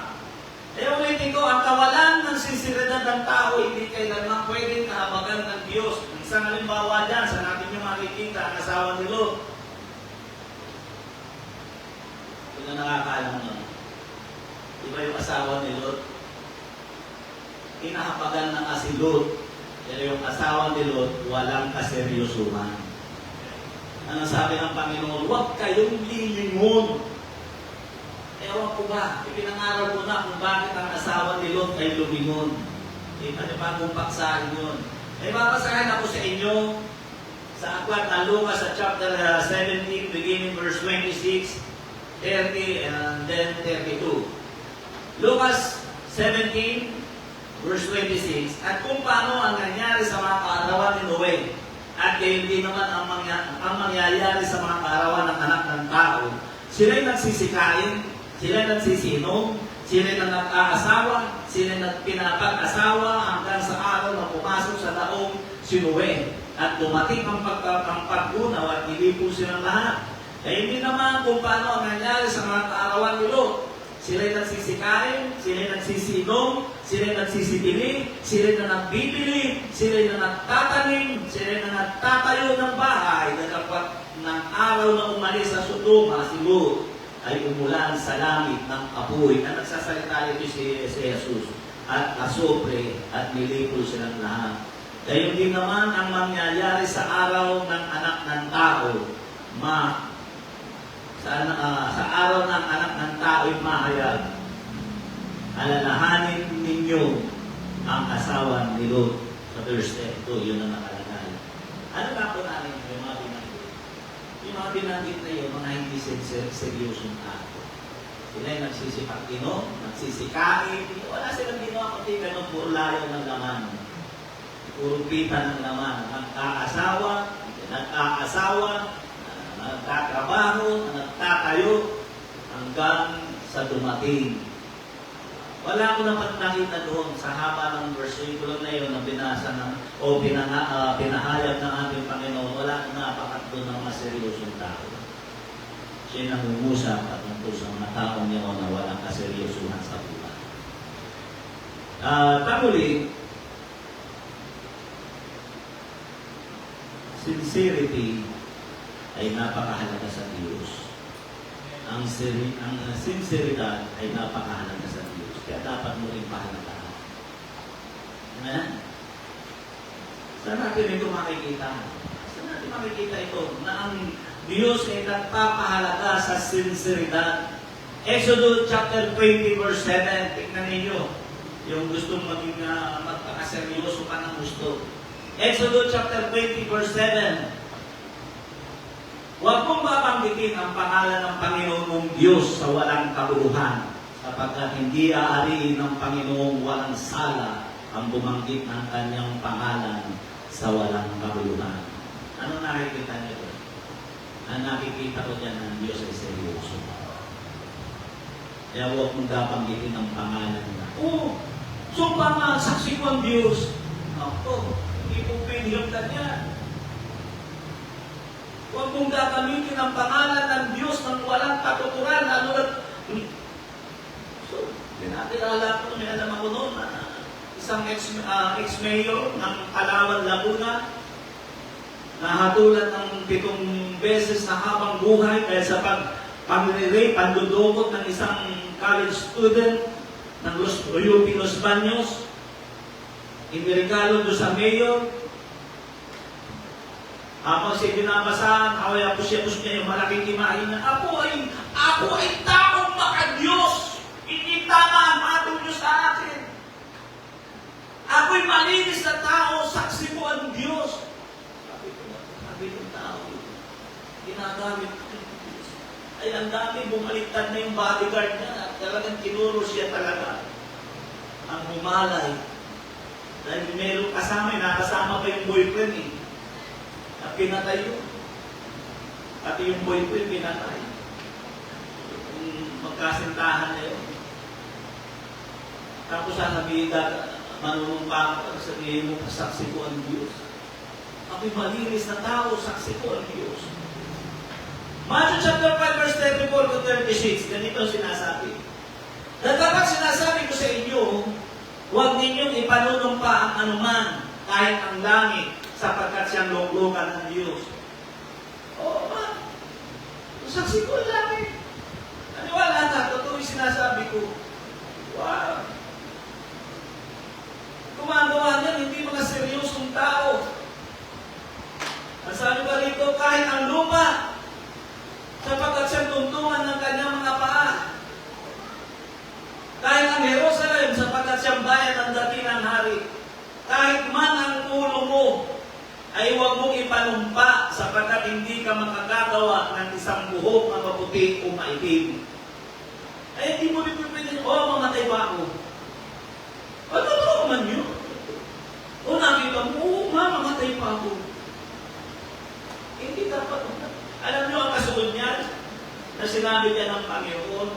Ulitin ko, ang kawalan ng sinseridad ng tao, hindi kailanman pwedeng kahabagan ng Diyos. Isang halimbawa dyan, sa natin yung makikita, ang asawa ni Lot. Kung na nakakaalam mo, iba yung asawa ni Lot. Inahabagan ng si Lot. Pero yung asawa ni Lot, walang kaseryosuhan. Ano sabi ng Panginoon? Huwag kayong lilingon. Ewan ko ba, ipinangaral ko na kung bakit ang asawa ni Lot ay lumingon. Ano ba kung paksahin yun? Babasahin ako sa inyo sa aklat ng Lucas sa chapter 17, beginning verse 26, 30, and then 32. Lucas 17, verse 26, at kung paano ang nangyari sa mga kaarawan ni Noe, at gayon din naman ang mangyayari sa mga kaarawan ng anak ng tao. Sila'y nagsisikain, sila'y nagsisinom, sila'y nag-aasawa, sila'y nagpinapag-asawa hanggang sa araw na pumasok sa taong si Noe. At dumating ang paggunaw at nilipo silang lahat. Gayon din naman kung paano ang nangyari sa mga kaarawan ni Lot. Sila'y nagsisikain, sila'y nagsisinom, sila'y nagsisitili, sila'y na nagbibili, sila'y na nagtatanim, sila'y na nagtatayo ng bahay, na kapag ng araw na umalis sa Sodoma, si Lot, ay umulan sa langit ng apoy na nagsasalita ito si Jesus at asopre at nilipol silang lahat. Gayon din naman ang mangyayari sa araw ng anak ng tao, sa araw ng anak ng tao'y mahayag, alalahanin ninyo ang asawa ni Lot. Sa verse 2, yun ang nakalagay. Ano ba po namin yung mga binanggit? Yung mga binanggit na yun, mga hindi seryosong tao. Sila'y nagsisipag-inom, nagsisikain, wala silang ginawa kundi ganun, puro layo ng laman. Puro pita ng laman. Nagkaasawa, nagtatrabaho, nagtatayo, hanggang sa dumating. Wala ko naman nakita doon sa haba ng versikulo na yun na binasa pinahayag ng ating Panginoon. Wala ko napakat doon ng mga seryosong tao. Siya'y nangungusap at tungkol sa mga taong niyo na walang kaseryosuhan sa buhay. Panguli, sincerity ay napakahalaga sa Diyos. Ang sinceridad ay napakahalaga sa Diyos. Kaya dapat mo rin pahalagahan. Amen? Saan natin ito makikita? Saan natin makikita ito? Na ang Diyos ay nagpapahalaga sa sinceridad. Exodus chapter 20 verse 7. Tingnan ninyo. Yung gustong maging magpakaseryoso pa ng gusto. Exodus chapter 20 verse 7. Huwag mong babanggitin ang pangalan ng Panginoon mong Diyos sa walang kabuluhan, sapagkat hindi aariin ng Panginoong walang sala ang bumanggit ng kanyang pangalan sa walang kabuluhan. Ano nakikita niyo doon? Ang nakikita ko dyan ng Diyos ay seryoso. Kaya huwag mong babanggitin ang pangalan niya. Sumpa nga, saksi ko ang Diyos. Ako, hindi po pwede yung kanya. Huwag mong gagamitin ang pangalan ng Diyos ng walang katuturan. So, pinakilala ko, may alam ako noon, isang ex-mayor ng Palawan, Laguna, nahatulan ng 7 beses na habang buhay dahil sa pag-rape, pandudukot ng isang college student ng UP Los Baños. Inirigalo doon sa mayor. Habang siya binabasahan, apos niya yung malaking imahe na, ako ay taong maka-Diyos. Hindi tama ang atong Diyos sa akin. Ako'y malinis na tao, saksi mo ang Diyos. Sabi ng tao, ginagamit ko ng Diyos. Ay, ang dami, bumaliktad na yung bodyguard niya. Talagang tinuro siya talaga. Ang humalay. Dahil meron kasama, nakasama pa yung boyfriend eh. Na pinatay yun. At yung boyfriend pinatay. Magkasintahan na yun. Tapos sasabihin manunumpa ka, sabihin mo, saksi ko ang Diyos. Ako'y malinis na tao, saksi ko ang Diyos. Matthew chapter 5 verse 34 to 36, ganito sinasabi. Dapat sinasabi ko sa inyo, huwag ninyong ipanunumpa ang anuman, kahit ang langit, sapagkat siyang luglugan ng Diyos. Oo ba? Saksi ko ang langit. Naniwala ka, totoo yung sinasabi ko. Wow! Gumagawa niyan, hindi mga seryosong tao. Ang sabi ba rito, kahit ang lupa, sapagkat siyang tuntungan ng kanyang mga paa. Kahit ang Jerusalem, sapagkat siyang bayan ng dakilang hari. Kahit man ang ulo mo, ay huwag mong ipanumpa, sapagkat hindi ka makagagawa ng isang buhok na maputi o maitim. Ay, hindi mo rin pwede, mamatay ba ako? Totoo man yun. O nakita mo, mamatay pa ako. Hindi dapat. Alam niyo ang kasunod niyan? Na sinabi niya ng Panginoon,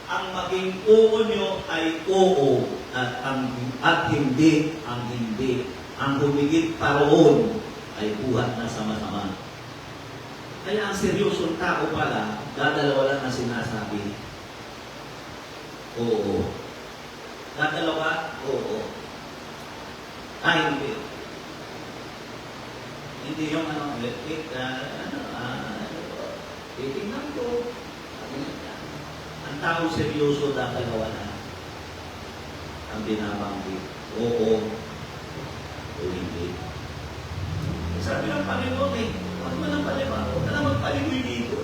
ang maging oo niyo ay oo at hindi ang hindi. Ang humigit pa roon ay buhat na sama-sama. Kaya ang seryosong tao pala, dadalawa lang na sinasabi, oo. Dadalawa, oo. Hindi. Hindi yung titignan ko. Ang tao seryoso, dadalawa na. Ang binabanggit, oo o hindi. Sabi ng Panginoon huwag mo nang paliwa, huwag ka na magpaligoy dito.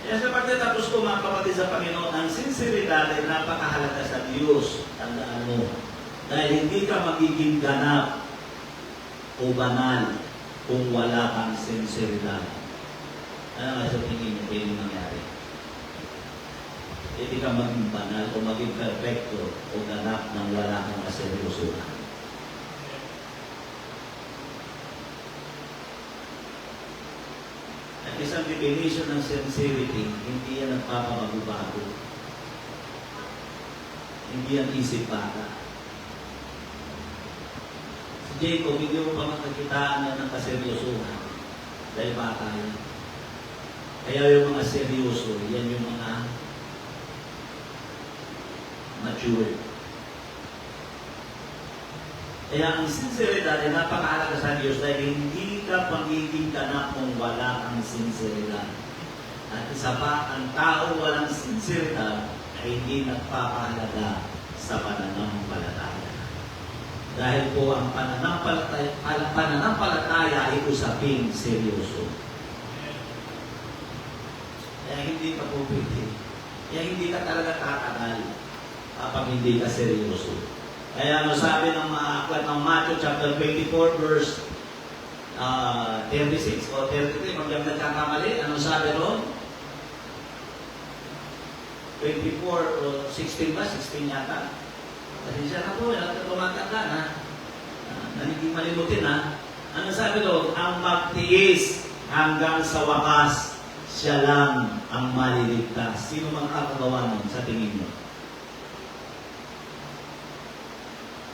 Kaya sa pagkatapos ko, mga kapatid sa Panginoon, ang sinseridad ay napakahalaga sa Diyos. Tandaan mo. Dahil hindi ka magiging ganap o banal kung wala kang sinseridad. Ano nga sa tingin mo, pwede nangyari? Hindi ka maging banal o maging perfecto o ganap nang wala kang kaseryosohan. At isang definition ng sincerity, hindi yan nagpapabago-bago. Hindi yan isip bata. Si Jacob, hindi mo pa makakitaan yan ng kaseryosohan. Dahil bata yan. Kaya yung mga seryoso, yan yung mga mature. Kaya ang sinseridad ay napakahalaga sa Diyos dahil hindi ka pagiging ganap kung wala kang sinseridad. At isa pa, ang tao walang sinseridad ay hindi nagpapahalaga sa pananampalataya. Dahil po ang pananampalataya ay usaping seryoso. Kaya hindi ka po pwede. Kaya hindi ka talaga tatagal kapag hindi ka seryoso. Kaya ano sabi ng mga aklat ng Matthew chapter 24 verse 36 o 33, magdang nagkakamali, ano sabi ron? 24 o 16 ba? 16 yata. Kasi siya na po, tumatanda na. Hindi malimutin ha. Ano sabi ron? Ang magtiis hanggang sa wakas, siya lang ang maliligtas. Sino mang kakagawa nun sa tingin mo?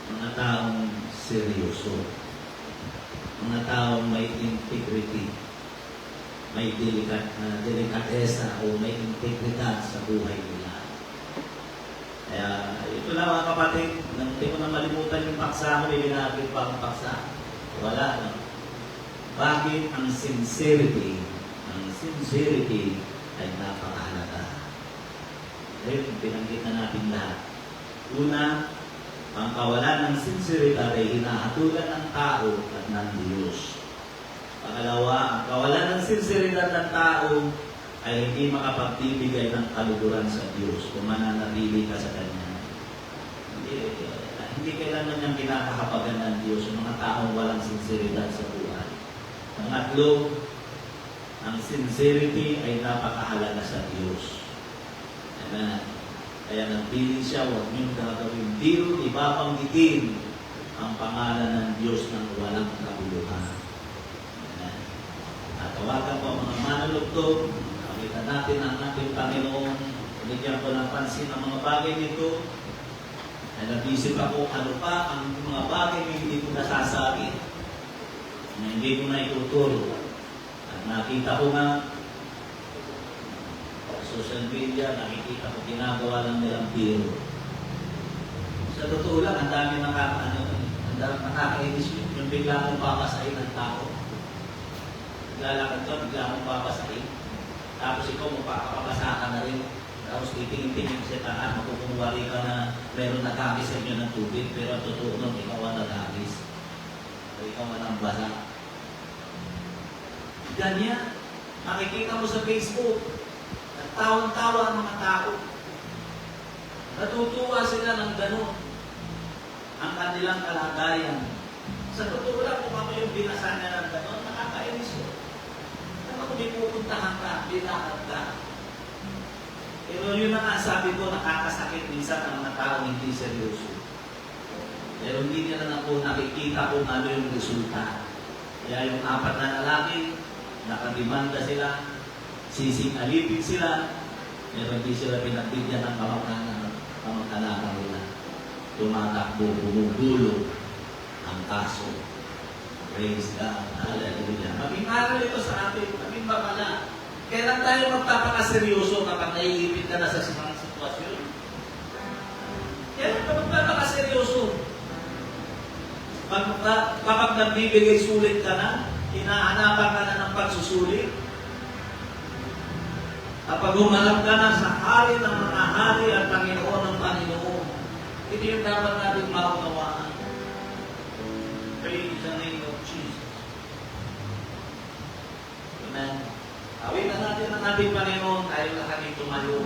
Mga taong seryoso. Mga taong may integrity. May delikatesa o may integridad sa buhay nila. Kaya ito lang mga kapatid, hindi ko na malimutan yung paksa ko, binabig pa ang paksa. Wala na. Bakit ang sincerity ay napakahalaga. Dahil pinanggit na natin lahat. Una, Ang kawalan ng sinseridad ay hinahatulan ng tao at ng Diyos. Pangalawa, ang kawalan ng sinseridad ng tao ay hindi makapagbibigay ng kaluguran sa Diyos kung mananatili ka sa Kanya. Hindi kailangan niyang kinakahapagan ng Diyos yung mga taong walang sinseridad sa buhay. Pangatlo, ang sincerity ay napakahalaga sa Diyos. Amen. Kaya nagpili siya, huwag niyong gagawin biro, ibabanggitin ang pangalan ng Diyos ng walang kabuluhan. Amen. At tawagan po mga manunugtog, pakita natin ang ating Panginoon, binigyan ko ng pansin ang mga bagay nito, ay nag-isip ako ano pa ang mga bagay na hindi ko nasasabi, na hindi ko na ituturo. At nakita ko nga, social media, nakikita ko ginagawa lang nilang biro. Sa totoo lang, ang dami nakakainis yung bigla kong papasahin ng tao. Lalakad ka, bigla kong papasahin. Tapos ikaw magpapapasa ka na rin. Tapos titingin-tingin sa taas, makukunwari ka na meron nagagis sa inyo ng tubig, pero ang totoo nun, ikaw ang nagagis. O ikaw ang basa. Ganyan, makikita mo sa Facebook, nagtawang-tawa ang mga tao. Natutuwa sila ng gano'n ang kanilang kalagayan. Sa totoo lang, kung ako yung binasa niya ng gano'n, nakakainis yun. Kung may pupuntahan ka, binakad ka. Pero yun na nga sabi ko, nakakasakit minsan ang mga taong hindi seryoso. Pero hindi nila na po nakikita kung ano yung resulta. Kaya yung 4 na lalaki, nakadimanda sila, sising-alipin sila, pero hindi sila pinagbigyan ng kamag-anak nila. Tumatakbo, bumugulo ang kaso. Praise God. Hallelujah. Maging aral ito sa atin, maging babala. Kailan tayo magpapakaseryoso kapag naiipit ka na sa mga sitwasyon? Kailan ka magpapakaseryoso? Kapag nagbibigay sulit ka na, hinahanapan ka na ng pagsusulit, kapag humarap ka na sa hari ng mga hari at Panginoon ng Panginoon, ito yung dapat natin maunawaan. Praise the name of Jesus. Amen. Awin na natin ang ating Panginoon, tayo na kami tumayo.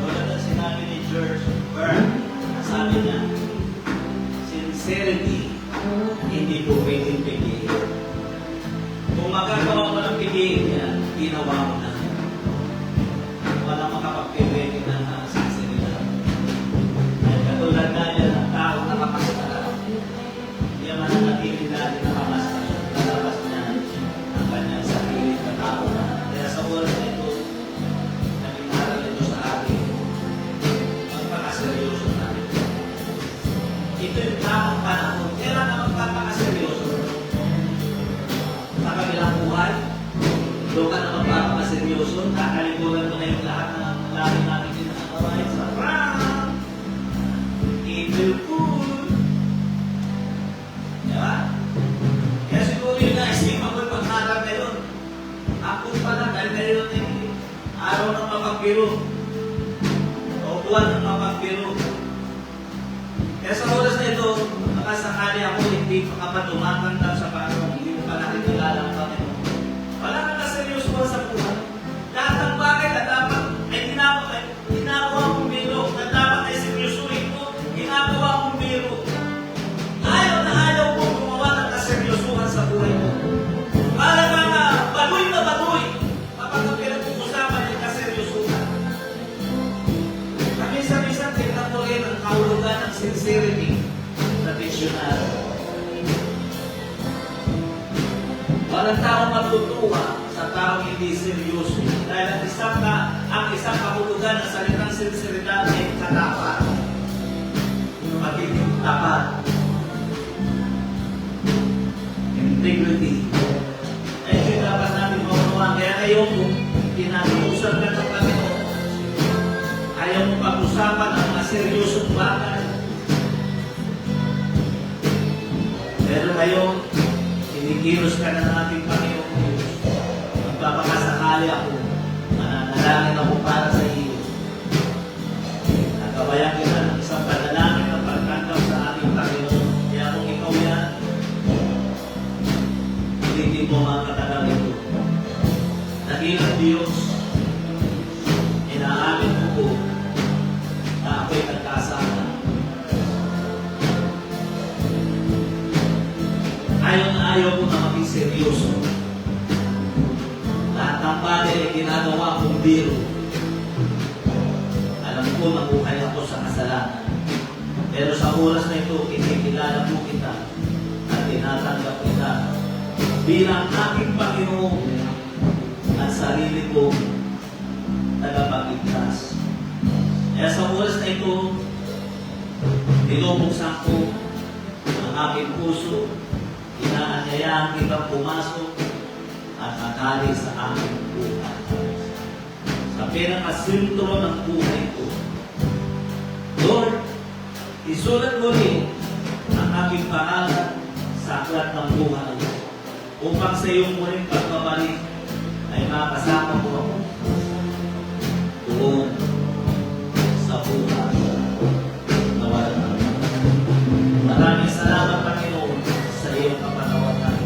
Tulad na sinabi ni George Byrne, sabi niya, sincerity, hindi po pwedeng pigilin. Kung magagawa mo ng pigilin yan, ginawa mo na. Walang makapagpipigil ng sinceridad. At katulad nga yan, ang tao nakapasara, hindi naman ang natili natin nakapasara. Nalabas niya ang kanyang sarili na tao na. Kaya sa oras na ito, ito yung tamang panahon. Kailan ka magpapakaseryoso? Sa kabilang buhay, doon ka na magpapakaseryoso, kakalimutan mo na yung lahat ng lari natin dinakaway sa ram. Evil food. Diba? Kaya siguro yung naisipan ko yung pagharap na yun. Ako pala, dahil na yun araw ng mapagbiro. O buwan ng mapagbiro. Kaya sa oras na ito, nakasakali ako hindi makapatumatan sa Panginoon, hindi mo pa nakikilala ang Panginoon. Wala kang kaseryoso sa buhay. Lahat ng bagay na dapat ay ginagawa mong biro, na dapat ay seryosuhin mo, ginagawa mong biro. Ayaw na ayaw mo gumawa ng kaseryosuhan sa buhay mo. Para mga baduy na baduy, kapag ang pinag-uusapan ay kaseryosuhan. Minsan-minsan, tingnan mo rin ang kaulugan ng sincere. Walang taong matutuwa sa taong hindi seryoso. Dahil ang isang kahulugan ng salitang sinseridad ay katapat. Pagiging tapat. Integrity. Ay ito yung dapat natin maunawaan. Kaya ngayon, kung kinatiusap ka ng Panginoon, ayaw mo pag-usapan ang mga seryosong bagay. Pero ngayon, kinikilos ka na ng ating Panginoon Diyos. Magpapakasakali ako, mananalangin ako para sa iyo. Nagabayan kita ng isang panalangin ng pagtanggap sa ating Panginoon. Kaya kung ikaw yan, hindi mo makatagal ito. Dakilang Diyos, inaamin mo po na ako'y nagkasala. Ayaw ko na maging seryoso. Lahat ng bagay ay ginagawa kong biro. Alam ko na buhay ako sa kasalanan. Pero sa oras na ito, kinikilala po kita at tinatanggap kita bilang aking Panginoon at sarili kong tagapagligtas. Kaya sa oras na ito, binubuksan ko ang aking puso, inaanyayahan kitang pumasok at akali sa aking buhay. Sa pinakasentro ng buhay ko, Lord, isulat mo rin ang aking pangalan sa aklat ng buhay upang sa iyong muling pagbabalik ay makasama mo ako doon sa buhay na walang hanggan. Maraming salamat, Panginoon, sa iyong kapatawaran.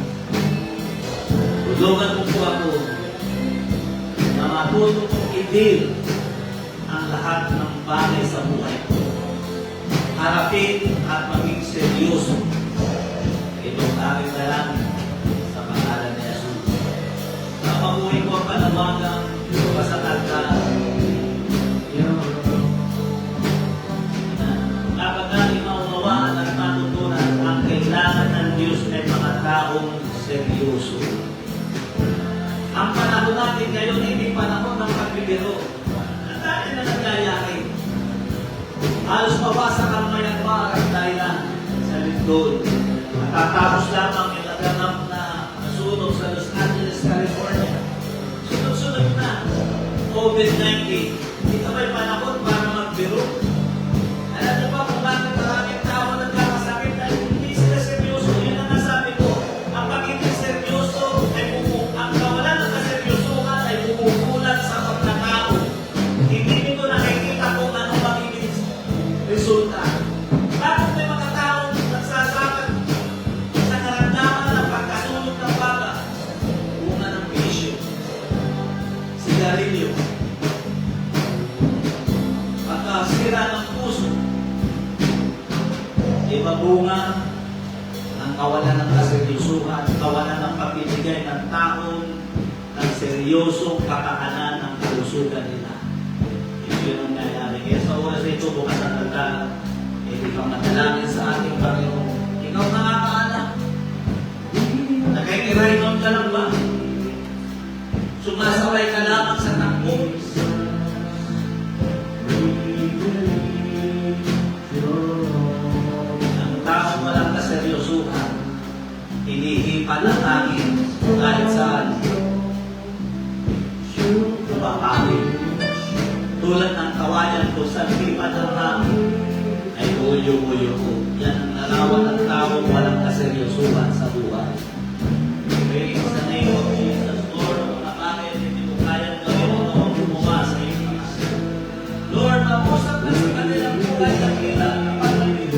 Tulungan mo po ako na matulong kong i-deal ang lahat ng bagay sa buhay ko. Harapin at maging seryoso. Itong aking dalangin sa pangalan ni Jesus. Napamuhin ko ang panawagang pasakal ka. Dapat natin maunawaan at matutunan ang kailangan ng Diyos ay mga taong seryoso. Ang panahon natin ngayon hindi panahon ng pagbibiro. Ang dahil na nangyayari. Halos mawasak ang Myanmar at Thailand sa lindol. Matatapos lamang yung naganap na nasunog sa Los Angeles, California. Sunod-sunod na. COVID-19. Ito ba'y panahon para magbiro? Alam niyo ba kung bakit maraming tao nagkakasakit dahil hindi sila seryoso? Yun ang nasabi ko. Ang pagiging seryoso ay ang kawalan ng kaseryosohan ay bumubulan sa pagkatao. Hindi nito nakikita kung ano magiging resulta. Bakit may mga taong nagsasakit sa karamdaman ng pagkasulog ng baga? Bunga ng bisyo, sigarilyo, pagkasira ng puso, iba bunga ng kawalan ng kaseryosuhan, kawalan ng pagpipigay ng taon ng seryosong kakaanan ng kalusugan nila. Ito yung nangyayari. Kaya sa oras na ito, bukas ang nagdala, hindi kang matalangin sa ating Panginoon. Ikaw nakakaalam. Nakikirainom ka lang ba? Sumasaway ka lamang sa takbo. Ang taong walang kaseryosuhan, hinihipan ang hangin kahit saan. Mapapawin. Tulad ng kawayan ko sa lipat ng hangin, ay uyo-uyo ko. Yan ang larawan ng taong walang kaseryosuhan sa buhay. Praise the name of Jesus. Lord, ang mga bagay hindi mo kayang gawin mo ang gumawa sa iyo. Lord, mapusap na sa kanilang buhay na kailangan ng pag-ibig.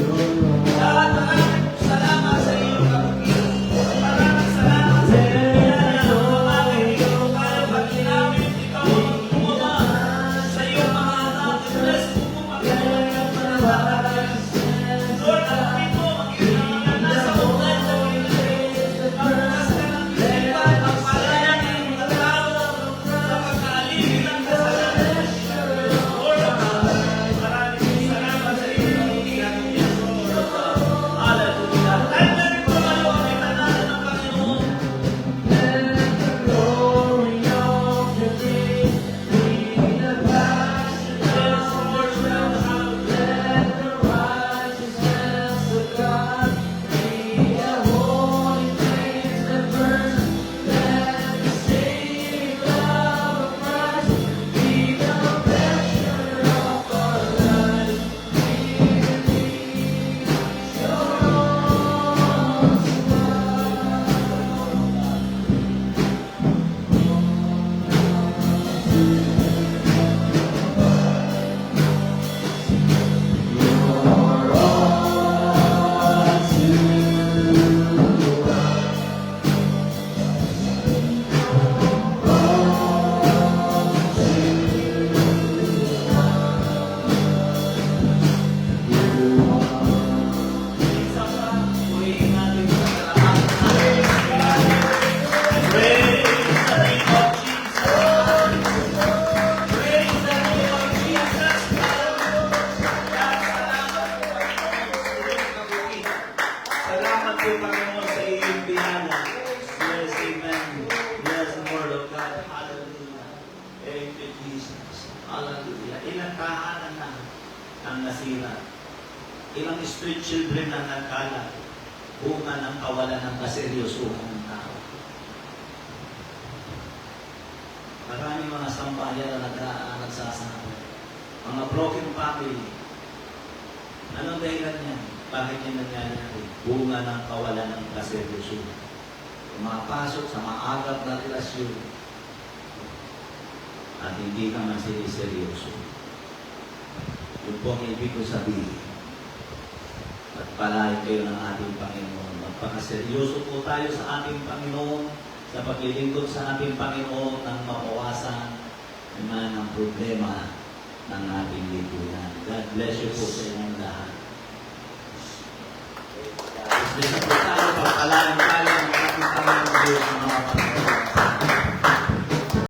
Maraming salamat sa iyo, kapatid. Maraming salamat sa iyo. Yan ang mga bagay hindi mo kayang pag-inawin. Ikaw ang gumawa sa iyo, mga anak. Bless mo po pag-inawin ng mga bagay. Lord, ang pito, mag-inawin nasa online sa Pilipinas. Panginoon, sa iyong biyaya. Yes, amen. Yes, the word of God. Hallelujah. Thank you, Jesus. Hallelujah. Ilang tahanan na ang nasira. Ilang street children na nagkalat. Bunga ng kawalan ng kaseryosuhan ng tao. Maraming mga sambahayan na nagsasabi. Mga broken family. Anong dahilan niya? Bakit niya nangyayari? Bunga ng kawalan ng kaseryosuhan. Umapasok sa maagap na relasyon at hindi naman siniseryoso. Yun po ang ibig ko sabihin. Pagpalain kayo ng ating Panginoon. Magpakaseryoso po tayo sa ating Panginoon, sa paglilingkod sa ating Panginoon nang mapawasan naman ang problema ng ating lipunan. God bless you po sa inyong lahat. Gusto po tayo, pagpalain tayo ng ating Panginoon Diyos.